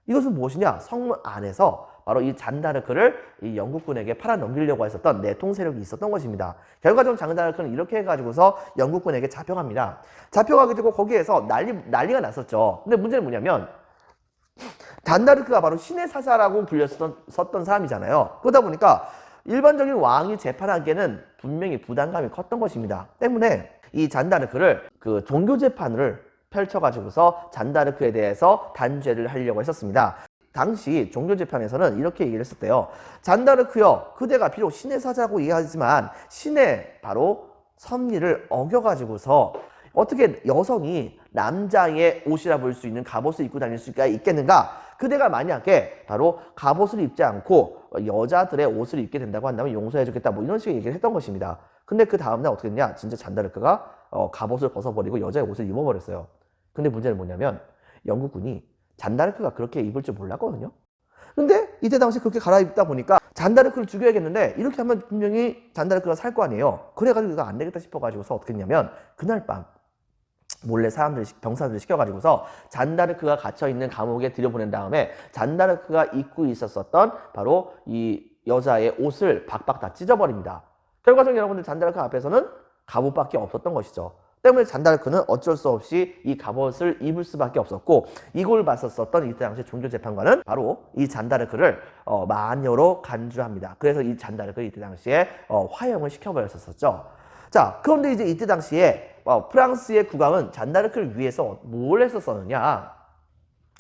이것은 무엇이냐? 성문 안에서 바로 이 잔다르크를 이 영국군에게 팔아넘기려고 했었던 내통 세력이 있었던 것입니다. 결과적으로 잔다르크는 이렇게 해가지고서 영국군에게 잡혀갑니다. 잡혀가게 되고 거기에서 난리가 났었죠. 근데 문제는 뭐냐면 잔다르크가 바로 신의 사자라고 불렸었던 사람이잖아요. 그러다 보니까 일반적인 왕이 재판하기에는 분명히 부담감이 컸던 것입니다. 때문에 이 잔다르크를 그 종교 재판을 펼쳐가지고서 잔다르크에 대해서 단죄를 하려고 했었습니다. 당시 종교재판에서는 이렇게 얘기를 했었대요. 잔다르크여, 그대가 비록 신의 사자고 이해하지만 신의 바로 섭리를 어겨가지고서 어떻게 여성이 남자의 옷이라 볼 수 있는 갑옷을 입고 다닐 수가 있겠는가? 그대가 만약에 바로 갑옷을 입지 않고 여자들의 옷을 입게 된다고 한다면 용서해주겠다, 뭐 이런 식의 얘기를 했던 것입니다. 근데 그 다음날 어떻게 됐냐? 진짜 잔다르크가 갑옷을 벗어버리고 여자의 옷을 입어버렸어요. 근데 문제는 뭐냐면 영국군이 잔다르크가 그렇게 입을 줄 몰랐거든요. 근데 이때 당시 그렇게 갈아입다 보니까 잔다르크를 죽여야겠는데 이렇게 하면 분명히 잔다르크가 살 거 아니에요. 그래가지고 이거 안 되겠다 싶어가지고서 어떻게 했냐면 그날 밤 몰래 병사들을 시켜가지고서 잔다르크가 갇혀있는 감옥에 들여보낸 다음에 잔다르크가 입고 있었던 바로 이 여자의 옷을 박박 다 찢어버립니다. 결과적으로 여러분들 잔다르크 앞에서는 갑옷밖에 없었던 것이죠. 때문에 잔다르크는 어쩔 수 없이 이 갑옷을 입을 수밖에 없었고, 이걸 봤었던 이때 당시 종교재판관은 바로 이 잔다르크를 마녀로 간주합니다. 그래서 이 잔다르크를 이때 당시에 화형을 시켜버렸었죠. 자, 그런데 이제 이때 당시에 프랑스의 국왕은 잔다르크를 위해서 뭘 했었느냐?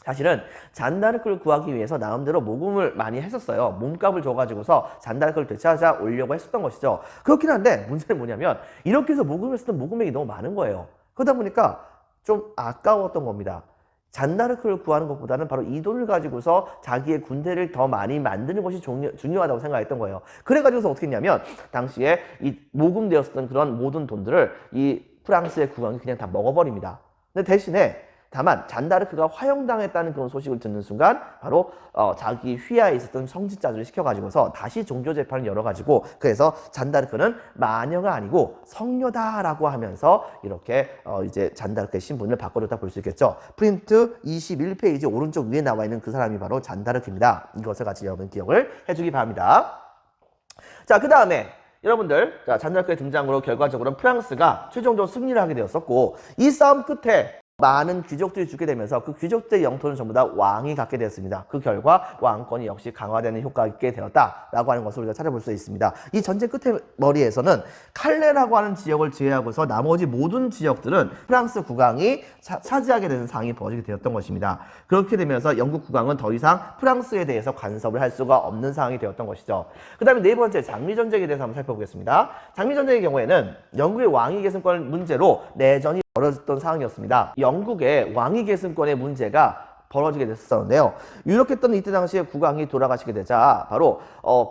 사실은 잔다르크를 구하기 위해서 나름대로 모금을 많이 했었어요. 몸값을 줘가지고서 잔다르크를 되찾아 오려고 했었던 것이죠. 그렇긴 한데 문제는 뭐냐면 이렇게 해서 모금을 했었던 모금액이 너무 많은 거예요. 그러다 보니까 좀 아까웠던 겁니다. 잔다르크를 구하는 것보다는 바로 이 돈을 가지고서 자기의 군대를 더 많이 만드는 것이 중요하다고 생각했던 거예요. 그래가지고서 어떻게 했냐면 당시에 이 모금되었었던 그런 모든 돈들을 이 프랑스의 국왕이 그냥 다 먹어버립니다. 근데 대신에 다만 잔다르크가 화형당했다는 그런 소식을 듣는 순간 바로 자기 휘하에 있었던 성직자들을 시켜가지고서 다시 종교재판을 열어가지고, 그래서 잔다르크는 마녀가 아니고 성녀다라고 하면서 이렇게 이제 잔다르크의 신분을 바꿔줬다 볼 수 있겠죠. 프린트 21페이지 오른쪽 위에 나와 있는 그 사람이 바로 잔다르크입니다. 이것을 같이 여러분 기억을 해주기 바랍니다. 자, 그 다음에 여러분들, 자, 잔다르크의 등장으로 결과적으로 프랑스가 최종적으로 승리를 하게 되었었고, 이 싸움 끝에 많은 귀족들이 죽게 되면서 그 귀족들의 영토는 전부 다 왕이 갖게 되었습니다. 그 결과 왕권이 역시 강화되는 효과가 있게 되었다라고 하는 것을 우리가 찾아볼 수 있습니다. 이 전쟁 끝의 머리에서는 칼레라고 하는 지역을 제외하고서 나머지 모든 지역들은 프랑스 국왕이 차지하게 되는 상황이 벌어지게 되었던 것입니다. 그렇게 되면서 영국 국왕은 더 이상 프랑스에 대해서 간섭을 할 수가 없는 상황이 되었던 것이죠. 그 다음에 네 번째 장미전쟁에 대해서 한번 살펴보겠습니다. 장미전쟁의 경우에는 영국의 왕위 계승권 문제로 내전이 벌어졌던 상황이었습니다. 영국의 왕위 계승권의 문제가 벌어지게 됐었는데요. 유력했던 이때 당시에 국왕이 돌아가시게 되자 바로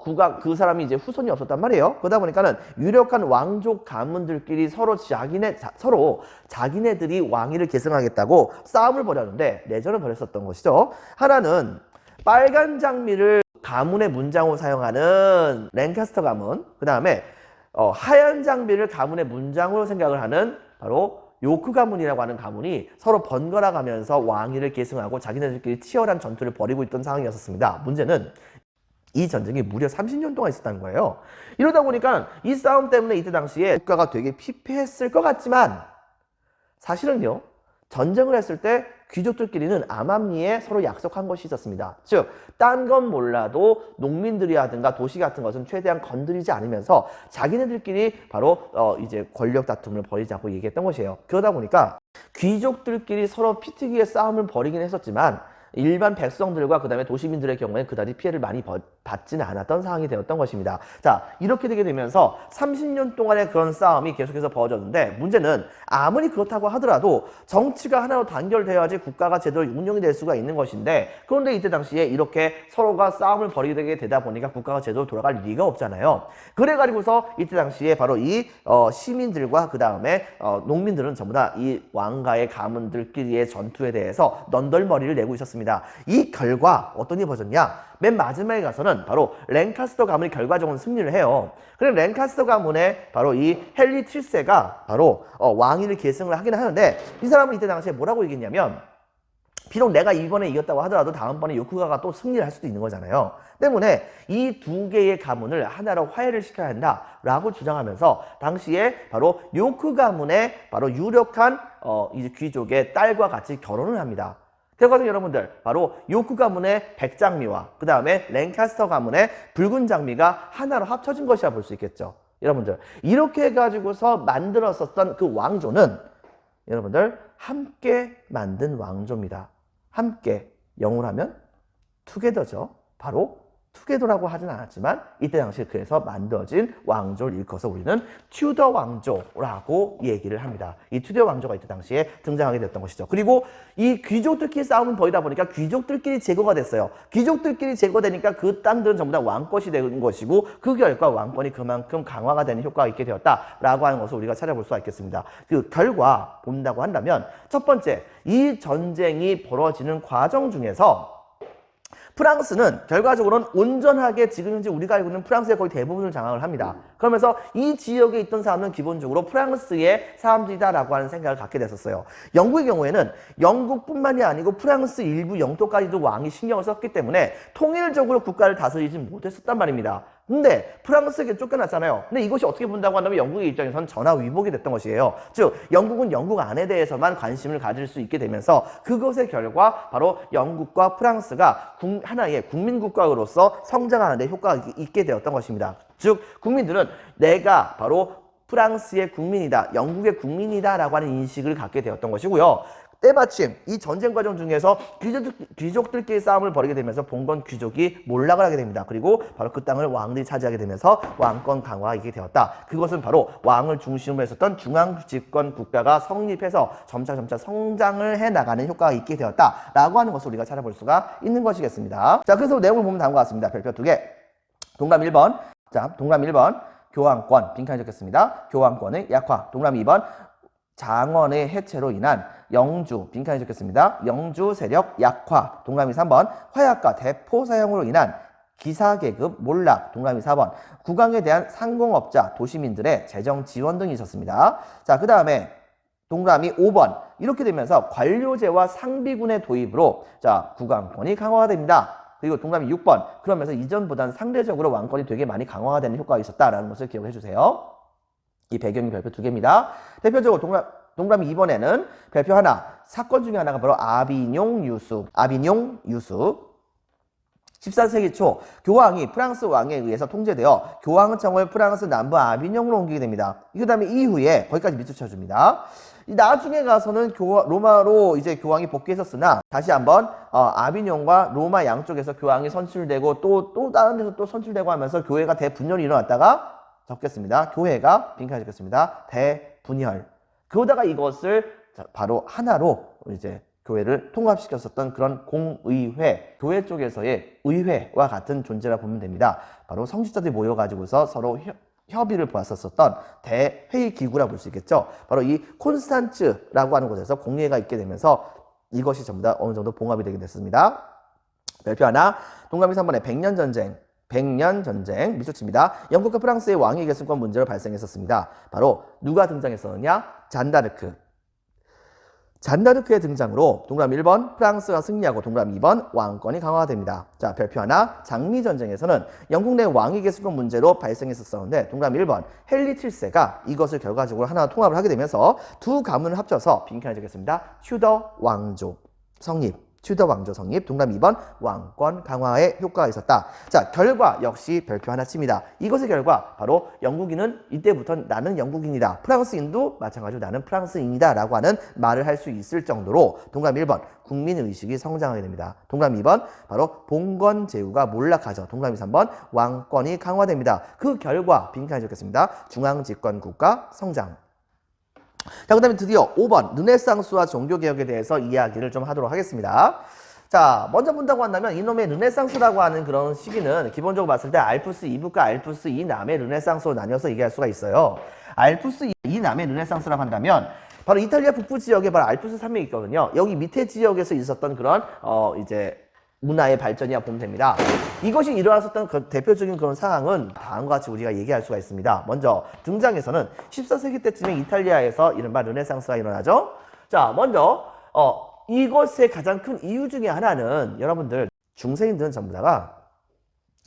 국왕 그 사람이 이제 후손이 없었단 말이에요. 그러다 보니까는 유력한 왕족 가문들끼리 서로 자기네들이 왕위를 계승하겠다고 싸움을 벌였는데 내전을 벌였었던 것이죠. 하나는 빨간 장미를 가문의 문장으로 사용하는 랭카스터 가문, 그 다음에 하얀 장미를 가문의 문장으로 생각을 하는 바로 요크 가문이라고 하는 가문이 서로 번갈아 가면서 왕위를 계승하고 자기네들끼리 치열한 전투를 벌이고 있던 상황이었습니다. 문제는 이 전쟁이 무려 30년 동안 있었다는 거예요. 이러다 보니까 이 싸움 때문에 이때 당시에 국가가 되게 피폐했을 것 같지만 사실은요, 전쟁을 했을 때 귀족들끼리는 암암리에 서로 약속한 것이 있었습니다. 즉, 딴 건 몰라도 농민들이라든가 도시 같은 것은 최대한 건드리지 않으면서 자기네들끼리 바로 이제 권력 다툼을 벌이자고 얘기했던 것이에요. 그러다 보니까 귀족들끼리 서로 피튀기의 싸움을 벌이긴 했었지만 일반 백성들과 그 다음에 도시민들의 경우에 그다지 피해를 많이 받지는 않았던 상황이 되었던 것입니다. 자, 이렇게 되게 되면서 30년 동안의 그런 싸움이 계속해서 벌어졌는데 문제는 아무리 그렇다고 하더라도 정치가 하나로 단결되어야지 국가가 제대로 운영이 될 수가 있는 것인데, 그런데 이때 당시에 이렇게 서로가 싸움을 벌이게 되다 보니까 국가가 제대로 돌아갈 리가 없잖아요. 그래가지고서 이때 당시에 바로 이 시민들과 그 다음에 농민들은 전부 다 이 왕가의 가문들끼리의 전투에 대해서 넌덜머리를 내고 있었습니다. 이 결과 어떤 일이 벌어졌냐? 맨 마지막에 가서는 바로 랭카스터 가문이 결과적으로 승리를 해요. 그럼 랭카스터 가문의 바로 이 헨리 7세가 바로 왕위를 계승을 하긴 하는데, 이 사람은 이때 당시에 뭐라고 얘기했냐면, 비록 내가 이번에 이겼다고 하더라도 다음번에 요크가가 또 승리를 할 수도 있는 거잖아요. 때문에 이 두 개의 가문을 하나로 화해를 시켜야 한다라고 주장하면서 당시에 바로 요크 가문의 바로 유력한 이제 귀족의 딸과 같이 결혼을 합니다. 결과적으로 여러분들 바로 요크 가문의 백장미와 그 다음에 랭카스터 가문의 붉은 장미가 하나로 합쳐진 것이라 볼 수 있겠죠. 여러분들 이렇게 해가지고서 만들었었던 그 왕조는 여러분들 함께 만든 왕조입니다. 함께 영어로 하면 투게더죠. 바로 투게더라고 하진 않았지만 이때 당시에 그래서 만들어진 왕조를 일컬어서 우리는 튜더 왕조라고 얘기를 합니다. 이 튜더 왕조가 이때 당시에 등장하게 됐던 것이죠. 그리고 이 귀족들끼리 싸움을 벌이다 보니까 귀족들끼리 제거가 됐어요. 귀족들끼리 제거되니까 그 땅들은 전부 다 왕권이 되는 것이고, 그 결과 왕권이 그만큼 강화가 되는 효과가 있게 되었다라고 하는 것을 우리가 찾아볼 수가 있겠습니다. 그 결과 본다고 한다면 첫 번째, 이 전쟁이 벌어지는 과정 중에서 프랑스는 결과적으로는 온전하게 지금 현재 우리가 알고 있는 프랑스의 거의 대부분을 장악을 합니다. 그러면서 이 지역에 있던 사람은 기본적으로 프랑스의 사람들이다라고 하는 생각을 갖게 됐었어요. 영국의 경우에는 영국뿐만이 아니고 프랑스 일부 영토까지도 왕이 신경을 썼기 때문에 통일적으로 국가를 다스리지 못했었단 말입니다. 근데 프랑스에게 쫓겨났잖아요. 근데 이것이 어떻게 본다고 한다면 영국의 입장에서는 전화위복이 됐던 것이에요. 즉 영국은 영국 안에 대해서만 관심을 가질 수 있게 되면서 그것의 결과 바로 영국과 프랑스가 하나의 국민국가로서 성장하는 데 효과가 있게 되었던 것입니다. 즉 국민들은 내가 바로 프랑스의 국민이다, 영국의 국민이다 라고 하는 인식을 갖게 되었던 것이고요. 때마침 이 전쟁 과정 중에서 귀족들끼리 싸움을 벌이게 되면서 봉건 귀족이 몰락을 하게 됩니다. 그리고 바로 그 땅을 왕들이 차지하게 되면서 왕권 강화가 있게 되었다. 그것은 바로 왕을 중심으로 했었던 중앙집권 국가가 성립해서 점차 성장을 해나가는 효과가 있게 되었다라고 하는 것을 우리가 찾아볼 수가 있는 것이겠습니다. 자, 그래서 내용을 보면 다음과 같습니다. 별표 2개. 동그라미 1번. 자, 동그라미 1번. 교황권. 빈칸에 적겠습니다. 교황권의 약화. 동그라미 2번. 장원의 해체로 인한 영주, 빈칸에 적겠습니다. 영주 세력 약화. 동그라미 3번. 화약과 대포 사용으로 인한 기사계급 몰락. 동그라미 4번. 국왕에 대한 상공업자, 도시민들의 재정 지원 등이 있었습니다. 자, 그 다음에 동그라미 5번. 이렇게 되면서 관료제와 상비군의 도입으로 자, 국왕권이 강화가 됩니다. 그리고 동그라미 6번. 그러면서 이전보다는 상대적으로 왕권이 되게 많이 강화가 되는 효과가 있었다라는 것을 기억해 주세요. 이 배경이 별표 2개입니다. 대표적으로 동그라미 2번에는 별표 하나, 사건 중에 하나가 바로 아비뇽 유수. 14세기 초 교황이 프랑스 왕에 의해서 통제되어 교황청을 프랑스 남부 아비뇽으로 옮기게 됩니다. 그 다음에 이후에 거기까지 밑줄 쳐줍니다. 나중에 가서는 로마로 이제 교황이 복귀했었으나 다시 한번 아비뇽과 로마 양쪽에서 교황이 선출되고 또 다른 데서 또 선출되고 하면서 교회가 대분열이 일어났다가 적겠습니다. 교회가 빈칸에 적겠습니다. 대분열. 그러다가 이것을 바로 하나로 이제 교회를 통합시켰었던 그런 공의회, 교회 쪽에서의 의회와 같은 존재라 보면 됩니다. 바로 성직자들이 모여가지고서 서로 협의를 보았었던 대회의 기구라 볼 수 있겠죠. 바로 이 콘스탄츠라고 하는 곳에서 공회가 있게 되면서 이것이 전부 다 어느 정도 봉합이 되게 됐습니다. 별표 하나, 동감이 3번에 100년 전쟁. 100년 전쟁 미소칩니다. 영국과 프랑스의 왕위 계승권 문제로 발생했었습니다. 바로 누가 등장했었느냐? 잔다르크. 잔다르크의 등장으로 동그라미 1번 프랑스가 승리하고 동그라미 2번 왕권이 강화가 됩니다. 자, 별표 하나, 장미전쟁에서는 영국 내 왕위 계승권 문제로 발생했었는데 동그라미 1번 헨리 7세가 이것을 결과적으로 하나 통합을 하게 되면서 두 가문을 합쳐서 빈칸을 적겠습니다. 튜더 왕조 성립. 튜더 왕조 성립, 동그라미 2번 왕권 강화에 효과가 있었다. 자, 결과 역시 별표 하나 칩니다. 이것의 결과 바로 영국인은 이때부터 나는 영국인이다. 프랑스인도 마찬가지로 나는 프랑스인이다 라고 하는 말을 할 수 있을 정도로 동그라미 1번 국민의식이 성장하게 됩니다. 동그라미 2번 바로 봉건제후가 몰락하죠. 동그라미 3번 왕권이 강화됩니다. 그 결과 빈칸에 적겠습니다. 중앙집권국가 성장. 자, 그 다음에 드디어 5번 르네상스와 종교개혁에 대해서 이야기를 좀 하도록 하겠습니다. 자, 먼저 본다고 한다면 이놈의 르네상스라고 하는 그런 시기는 기본적으로 봤을 때 알프스 이북과 알프스 이남의 르네상스로 나뉘어서 얘기할 수가 있어요. 알프스 이남의 르네상스라고 한다면 바로 이탈리아 북부 지역에 바로 알프스 산맥이 있거든요. 여기 밑에 지역에서 있었던 그런 이제 문화의 발전이라 보면 됩니다. 이것이 일어났었던 그 대표적인 그런 상황은 다음과 같이 우리가 얘기할 수가 있습니다. 먼저 등장에서는 14세기 때쯤에 이탈리아에서 이른바 르네상스가 일어나죠. 자, 먼저 이것의 가장 큰 이유 중에 하나는 여러분들 중세인들은 전부 다가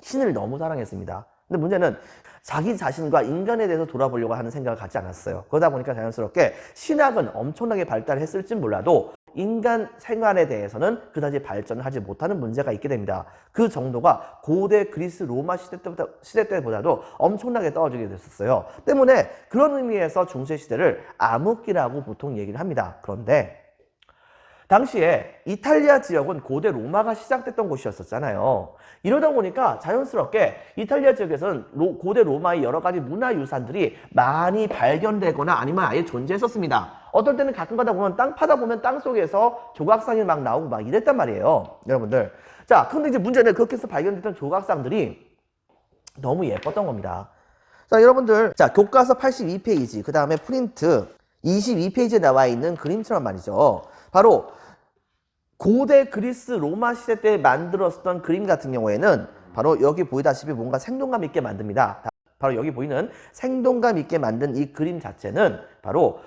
신을 너무 사랑했습니다. 근데 문제는 자기 자신과 인간에 대해서 돌아보려고 하는 생각을 갖지 않았어요. 그러다 보니까 자연스럽게 신학은 엄청나게 발달했을진 몰라도 인간 생활에 대해서는 그다지 발전을 하지 못하는 문제가 있게 됩니다. 그 정도가 고대 그리스 로마 시대 때보다도 엄청나게 떨어지게 됐었어요. 때문에 그런 의미에서 중세시대를 암흑기라고 보통 얘기를 합니다. 그런데 당시에 이탈리아 지역은 고대 로마가 시작됐던 곳이었었잖아요. 이러다 보니까 자연스럽게 이탈리아 지역에서는 고대 로마의 여러 가지 문화유산들이 많이 발견되거나 아니면 아예 존재했었습니다. 어떨 때는 가끔 가다 보면 땅 파다 보면 땅 속에서 조각상이 막 나오고 막 이랬단 말이에요. 여러분들. 자, 근데 이제 문제는 그렇게 해서 발견됐던 조각상들이 너무 예뻤던 겁니다. 자, 여러분들. 자, 교과서 82페이지, 그 다음에 프린트 22페이지에 나와 있는 그림처럼 말이죠. 바로 고대 그리스 로마 시대 때 만들었던 그림 같은 경우에는 바로 여기 보이다시피 뭔가 생동감 있게 만듭니다. 바로 여기 보이는 생동감 있게 만든 이 그림 자체는 바로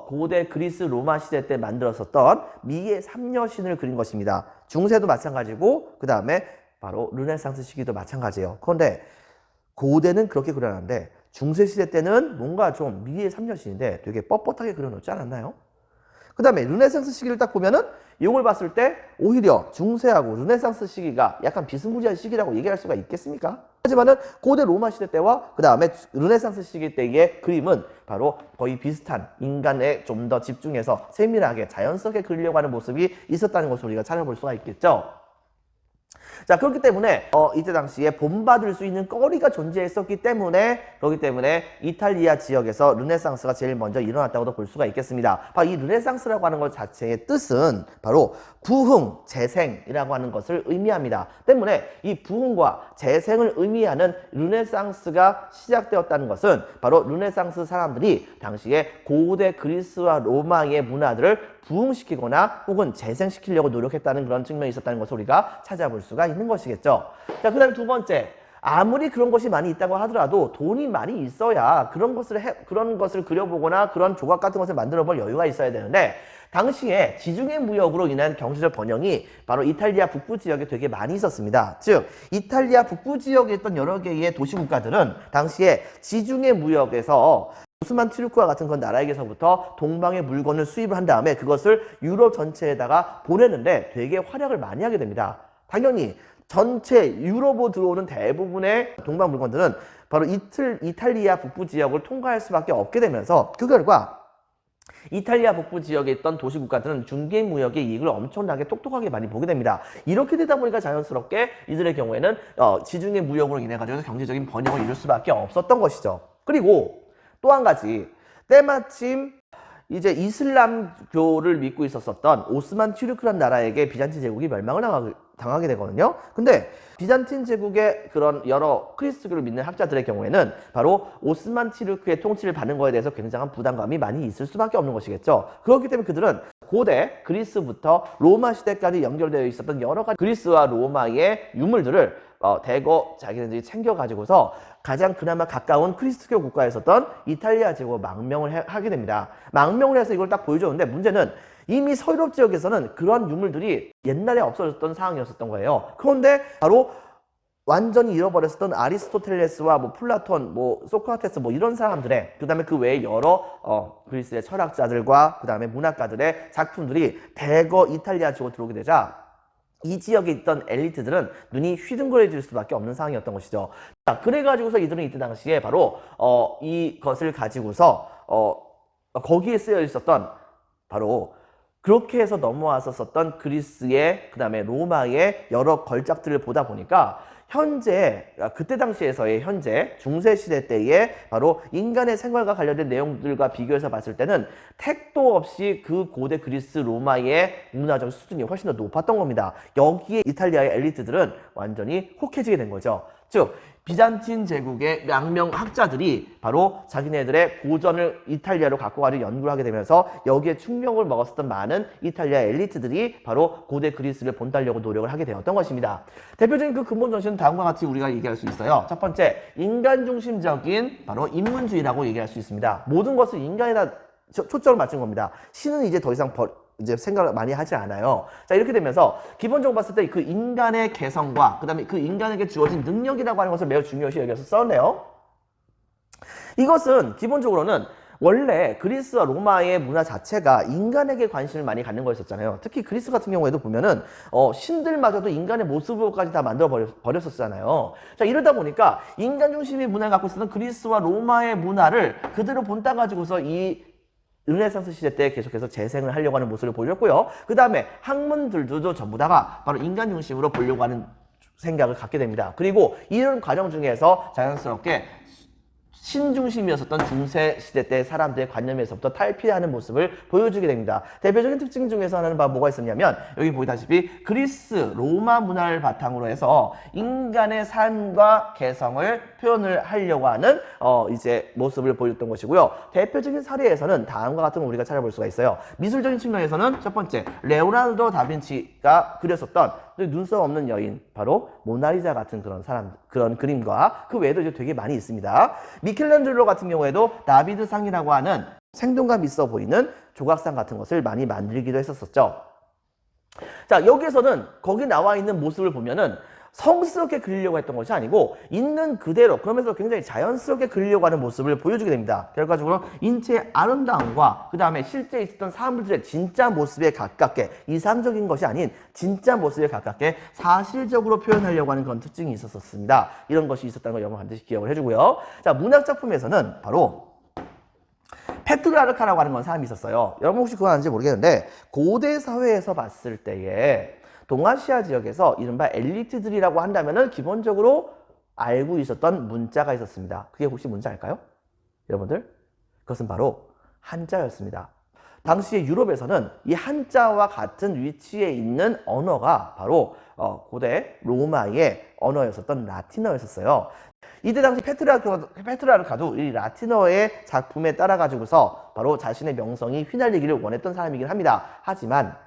고대 그리스 로마 시대 때 만들었었던 미의 삼여신을 그린 것입니다. 중세도 마찬가지고 그 다음에 바로 르네상스 시기도 마찬가지예요. 그런데 고대는 그렇게 그려놨는데 중세 시대 때는 뭔가 좀 미의 삼여신인데 되게 뻣뻣하게 그려놓지 않았나요? 그 다음에 르네상스 시기를 딱 보면은 이걸 봤을 때 오히려 중세하고 르네상스 시기가 약간 비스무리한 시기라고 얘기할 수가 있겠습니까? 하지만은 고대 로마 시대 때와 그 다음에 르네상스 시기 때의 그림은 바로 거의 비슷한 인간에 좀 더 집중해서 세밀하게 자연스럽게 그리려고 하는 모습이 있었다는 것을 우리가 찾아볼 수가 있겠죠. 자, 그렇기 때문에 이때 당시에 본받을 수 있는 거리가 존재했었기 때문에 그렇기 때문에 이탈리아 지역에서 르네상스가 제일 먼저 일어났다고도 볼 수가 있겠습니다. 바로 이 르네상스라고 하는 것 자체의 뜻은 바로 부흥, 재생이라고 하는 것을 의미합니다. 때문에 이 부흥과 재생을 의미하는 르네상스가 시작되었다는 것은 바로 르네상스 사람들이 당시에 고대 그리스와 로마의 문화들을 부흥시키거나 혹은 재생시키려고 노력했다는 그런 측면이 있었다는 것을 우리가 찾아볼 수가 있는 것이겠죠. 자, 그 다음에 두 번째. 아무리 그런 것이 많이 있다고 하더라도 돈이 많이 있어야 그런 것을 그려보거나 그런 조각 같은 것을 만들어 볼 여유가 있어야 되는데 당시에 지중해 무역으로 인한 경제적 번영이 바로 이탈리아 북부 지역에 되게 많이 있었습니다. 즉 이탈리아 북부 지역에 있던 여러 개의 도시국가들은 당시에 지중해 무역에서 오스만 투르크와 같은 그런 나라에게서부터 동방의 물건을 수입을 한 다음에 그것을 유럽 전체에다가 보내는데 되게 활약을 많이 하게 됩니다. 당연히 전체 유럽으로 들어오는 대부분의 동방 물건들은 바로 이탈리아 북부 지역을 통과할 수밖에 없게 되면서 그 결과 이탈리아 북부 지역에 있던 도시국가들은 중개무역의 이익을 엄청나게 똑똑하게 많이 보게 됩니다. 이렇게 되다 보니까 자연스럽게 이들의 경우에는 지중해 무역으로 인해 가지고 경제적인 번영을 이룰 수밖에 없었던 것이죠. 그리고 또 한 가지, 때마침 이제 이슬람교를 믿고 있었었던 오스만 튀르크란 나라에게 비잔틴 제국이 멸망을 당하게 되거든요. 근데 비잔틴 제국의 그런 여러 크리스교를 믿는 학자들의 경우에는 바로 오스만 튀르크의 통치를 받는 거에 대해서 굉장한 부담감이 많이 있을 수밖에 없는 것이겠죠. 그렇기 때문에 그들은 고대 그리스부터 로마 시대까지 연결되어 있었던 여러 가지 그리스와 로마의 유물들을 대거 자기네들이 챙겨가지고서 가장 그나마 가까운 크리스트교 국가에 있었던 이탈리아 제국으로 망명을 하게 됩니다. 망명을 해서 이걸 딱 보여줬는데 문제는 이미 서유럽 지역에서는 그런 유물들이 옛날에 없어졌던 상황이었었던 거예요. 그런데 바로 완전히 잃어버렸었던 아리스토텔레스와 뭐 플라톤, 뭐 소크라테스 뭐 이런 사람들의 그 다음에 그 외에 여러 그리스의 철학자들과 그 다음에 문학가들의 작품들이 대거 이탈리아 지역으로 들어오게 되자 이 지역에 있던 엘리트들은 눈이 휘둥그레질 수밖에 없는 상황이었던 것이죠. 자, 그래가지고서 이들은 이때 당시에 바로 이것을 가지고서 거기에 쓰여 있었던 바로 그렇게 해서 넘어왔었던 그리스의 그 다음에 로마의 여러 걸작들을 보다 보니까 현재 그때 당시에서의 현재 중세시대 때의 바로 인간의 생활과 관련된 내용들과 비교해서 봤을 때는 택도 없이 그 고대 그리스 로마의 문화적 수준이 훨씬 더 높았던 겁니다. 여기에 이탈리아의 엘리트들은 완전히 혹해지게 된 거죠. 즉 비잔틴 제국의 명명학자들이 바로 자기네들의 고전을 이탈리아로 갖고 가려 연구를 하게 되면서 여기에 충격을 먹었었던 많은 이탈리아 엘리트들이 바로 고대 그리스를 본따려고 노력을 하게 되었던 것입니다. 대표적인 그 근본 정신은 다음과 같이 우리가 얘기할 수 있어요. 첫 번째, 인간 중심적인 바로 인문주의라고 얘기할 수 있습니다. 모든 것을 인간에다 초점을 맞춘 겁니다. 신은 이제 더 이상 이제 생각을 많이 하지 않아요. 자, 이렇게 되면서 기본적으로 봤을 때 그 인간의 개성과 그 다음에 그 인간에게 주어진 능력이라고 하는 것을 매우 중요시 여겨서 썼네요. 이것은 기본적으로는 원래 그리스와 로마의 문화 자체가 인간에게 관심을 많이 갖는 거였었잖아요. 특히 그리스 같은 경우에도 보면은 신들마저도 인간의 모습으로까지 다 만들어 버렸었잖아요. 자, 이러다 보니까 인간 중심의 문화를 갖고 있었던 그리스와 로마의 문화를 그대로 본따 가지고서 이 르네상스 시대 때 계속해서 재생을 하려고 하는 모습을 보였고요. 그 다음에 학문들도 전부 다가 바로 인간 중심으로 보려고 하는 생각을 갖게 됩니다. 그리고 이런 과정 중에서 자연스럽게 신중심이었었던 중세시대 때 사람들의 관념에서부터 탈피하는 모습을 보여주게 됩니다. 대표적인 특징 중에서 하나는 뭐가 있었냐면 여기 보다시피 그리스, 로마 문화를 바탕으로 해서 인간의 삶과 개성을 표현을 하려고 하는 이제 모습을 보였던 것이고요. 대표적인 사례에서는 다음과 같은 걸 우리가 찾아볼 수가 있어요. 미술적인 측면에서는 첫 번째, 레오나르도 다빈치가 그렸었던 눈썹 없는 여인, 바로 모나리자 같은 그런 그런 그림과 그 외에도 이제 되게 많이 있습니다. 미켈란젤로 같은 경우에도 다비드상이라고 하는 생동감 있어 보이는 조각상 같은 것을 많이 만들기도 했었죠. 자, 여기에서는 거기 나와 있는 모습을 보면은 성스럽게 그리려고 했던 것이 아니고 있는 그대로 그러면서 굉장히 자연스럽게 그리려고 하는 모습을 보여주게 됩니다. 결과적으로 인체의 아름다움과 그 다음에 실제 있었던 사물들의 진짜 모습에 가깝게 이상적인 것이 아닌 진짜 모습에 가깝게 사실적으로 표현하려고 하는 그런 특징이 있었습니다. 이런 것이 있었다는 걸 여러분 반드시 기억을 해주고요. 자, 문학작품에서는 바로 페트라르카라고 하는 건 사람이 있었어요. 여러분 혹시 그거 아는지 모르겠는데 고대 사회에서 봤을 때에 동아시아 지역에서 이른바 엘리트들이라고 한다면은 기본적으로 알고 있었던 문자가 있었습니다. 그게 혹시 뭔지 알까요? 여러분들? 그것은 바로 한자였습니다. 당시에 유럽에서는 이 한자와 같은 위치에 있는 언어가 바로 고대 로마의 언어였었던 라틴어였었어요. 이때 당시 페트라르카도 이 라틴어의 작품에 따라 가지고서 바로 자신의 명성이 휘날리기를 원했던 사람이긴 합니다. 하지만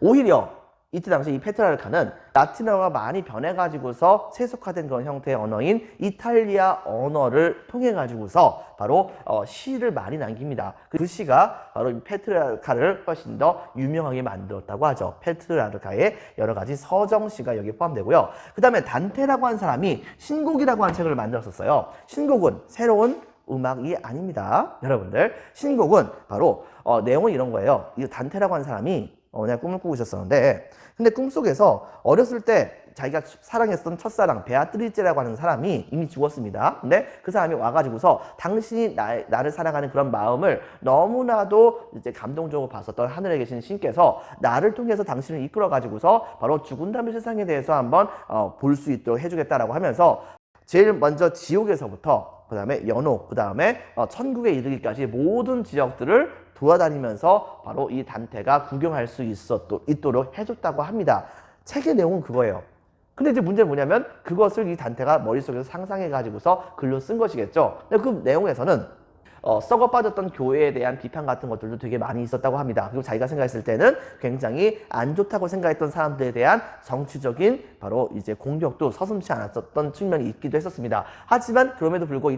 오히려 이때 당시 이 페트라르카는 라틴어가 많이 변해가지고서 세속화된 그런 형태의 언어인 이탈리아 언어를 통해가지고서 바로 시를 많이 남깁니다. 그 시가 바로 이 페트라르카를 훨씬 더 유명하게 만들었다고 하죠. 페트라르카의 여러 가지 서정시가 여기에 포함되고요. 그 다음에 단테라고 한 사람이 신곡이라고 한 책을 만들었었어요. 신곡은 새로운 음악이 아닙니다. 여러분들, 신곡은 바로 내용은 이런 거예요. 이 단테라고 한 사람이 내가 꿈을 꾸고 있었었는데 근데 꿈속에서 어렸을 때 자기가 사랑했던 첫사랑 베아트리체라고 하는 사람이 이미 죽었습니다. 근데 그 사람이 와가지고서 당신이 나를 사랑하는 그런 마음을 너무나도 이제 감동적으로 봤었던 하늘에 계신 신께서 나를 통해서 당신을 이끌어가지고서 바로 죽은 다음의 세상에 대해서 한번 볼 수 있도록 해주겠다라고 하면서 제일 먼저 지옥에서부터 그 다음에 연옥, 그 다음에 천국에 이르기까지 모든 지역들을 돌아다니면서 바로 이 단테가 구경할 수 있도록 해줬다고 합니다. 책의 내용은 그거예요. 근데 이제 문제는 뭐냐면 그것을 이 단테가 머릿속에서 상상해가지고서 글로 쓴 것이겠죠. 근데 그 내용에서는 썩어 빠졌던 교회에 대한 비판 같은 것들도 되게 많이 있었다고 합니다. 그리고 자기가 생각했을 때는 굉장히 안 좋다고 생각했던 사람들에 대한 정치적인 바로 이제 공격도 서슴지 않았었던 측면이 있기도 했었습니다. 하지만 그럼에도 불구하고 이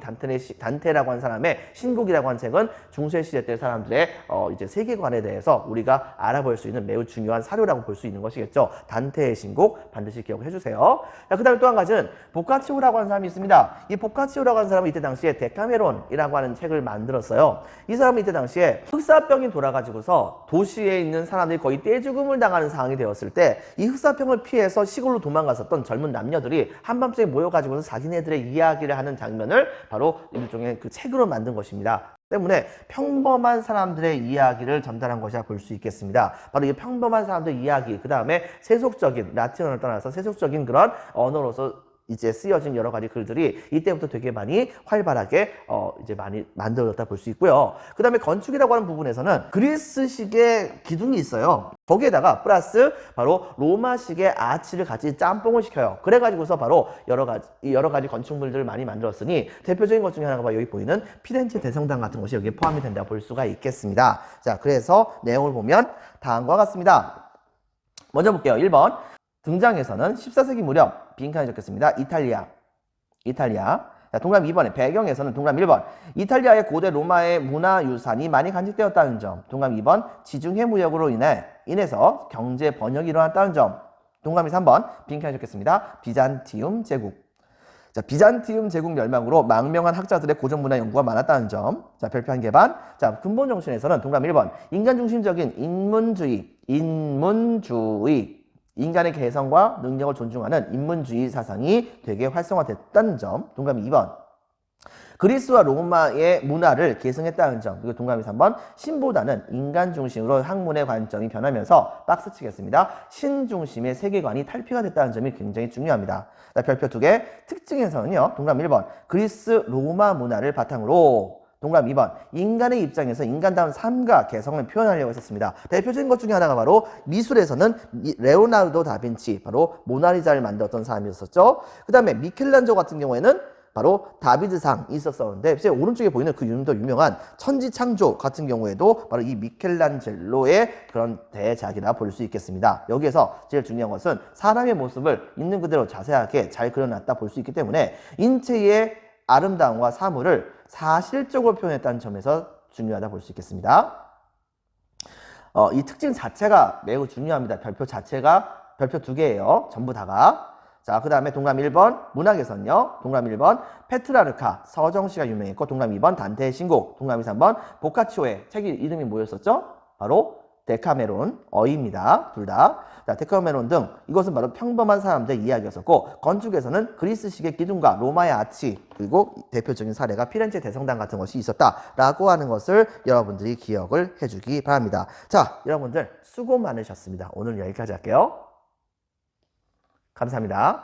단테라고 하는 사람의 신곡이라고 하는 책은 중세시대 때 사람들의 이제 세계관에 대해서 우리가 알아볼 수 있는 매우 중요한 사료라고 볼 수 있는 것이겠죠. 단테의 신곡 반드시 기억해 주세요. 자, 그 다음에 또 한 가지는 보카치오라고 하는 사람이 있습니다. 이 보카치오라고 하는 사람은 이때 당시에 데카메론이라고 하는 책을 만들었어요. 이 사람은 이때 당시에 흑사병이 돌아가지고서 도시에 있는 사람들이 거의 떼죽음을 당하는 상황이 되었을 때 이 흑사병을 피해서 시골로 도망갔었던 젊은 남녀들이 한밤중에 모여가지고서 자기네들의 이야기를 하는 장면을 바로 일종의 그 책으로 만든 것입니다. 때문에 평범한 사람들의 이야기를 전달한 것이라 볼 수 있겠습니다. 바로 이 평범한 사람들의 이야기, 그 다음에 세속적인, 라틴어를 떠나서 세속적인 그런 언어로서 이제 쓰여진 여러 가지 글들이 이때부터 되게 많이 활발하게 이제 많이 만들어졌다 볼 수 있고요. 그 다음에 건축이라고 하는 부분에서는 그리스식의 기둥이 있어요. 거기에다가 플러스 바로 로마식의 아치를 같이 짬뽕을 시켜요. 그래가지고서 바로 여러 가지 건축물들을 많이 만들었으니 대표적인 것 중에 하나가 바로 여기 보이는 피렌체 대성당 같은 것이 여기에 포함이 된다 볼 수가 있겠습니다. 자, 그래서 내용을 보면 다음과 같습니다. 먼저 볼게요. 1번. 등장에서는 14세기 무렵 빈칸에 적혔습니다. 이탈리아. 자, 동그라미 2번에 배경에서는 동그라미 1번 이탈리아의 고대 로마의 문화유산이 많이 간직되었다는 점. 동그라미 2번 지중해 무역으로 인해서 경제 번영이 일어났다는 점. 동그라미 3번 빈칸에 적혔습니다. 비잔티움 제국. 자, 비잔티움 제국 멸망으로 망명한 학자들의 고전 문화 연구가 많았다는 점. 자, 별표 한 개 반. 자, 근본 정신에서는 동그라미 1번 인간 중심적인 인문주의. 인간의 개성과 능력을 존중하는 인문주의 사상이 되게 활성화됐다는 점. 동그라미 2번. 그리스와 로마의 문화를 계승했다는 점. 그리고 동그라미 3번. 신보다는 인간 중심으로 학문의 관점이 변하면서 박스 치겠습니다. 신 중심의 세계관이 탈피가 됐다는 점이 굉장히 중요합니다. 자, 별표 2개. 특징에서는요. 동그라미 1번. 그리스 로마 문화를 바탕으로 동그라미 2번. 인간의 입장에서 인간다운 삶과 개성을 표현하려고 했었습니다. 대표적인 것 중에 하나가 바로 미술에서는 레오나르도 다빈치, 바로 모나리자를 만들었던 사람이었었죠. 그 다음에 미켈란조 같은 경우에는 바로 다비드상이 있었었는데 이제 오른쪽에 보이는 그 더 유명한 천지창조 같은 경우에도 바로 이 미켈란젤로의 그런 대작이라 볼 수 있겠습니다. 여기에서 제일 중요한 것은 사람의 모습을 있는 그대로 자세하게 잘 그려놨다 볼 수 있기 때문에 인체의 아름다움과 사물을 사실적으로 표현했다는 점에서 중요하다 볼 수 있겠습니다. 이 특징 자체가 매우 중요합니다. 별표 자체가 별표 2개예요. 전부 다가. 자, 그 다음에 동그라미 1번 문학에서는요. 동그라미 1번 페트라르카 서정시가 유명했고 동그라미 2번 단테의 신곡, 동그라미 3번 보카치오의 책이 이름이 뭐였었죠? 바로 데카메론 어입니다. 둘 다. 자, 데카메론 등 이것은 바로 평범한 사람들의 이야기였었고 건축에서는 그리스식의 기둥과 로마의 아치 그리고 대표적인 사례가 피렌체 대성당 같은 것이 있었다라고 하는 것을 여러분들이 기억을 해주기 바랍니다. 자, 여러분들 수고 많으셨습니다. 오늘 여기까지 할게요. 감사합니다.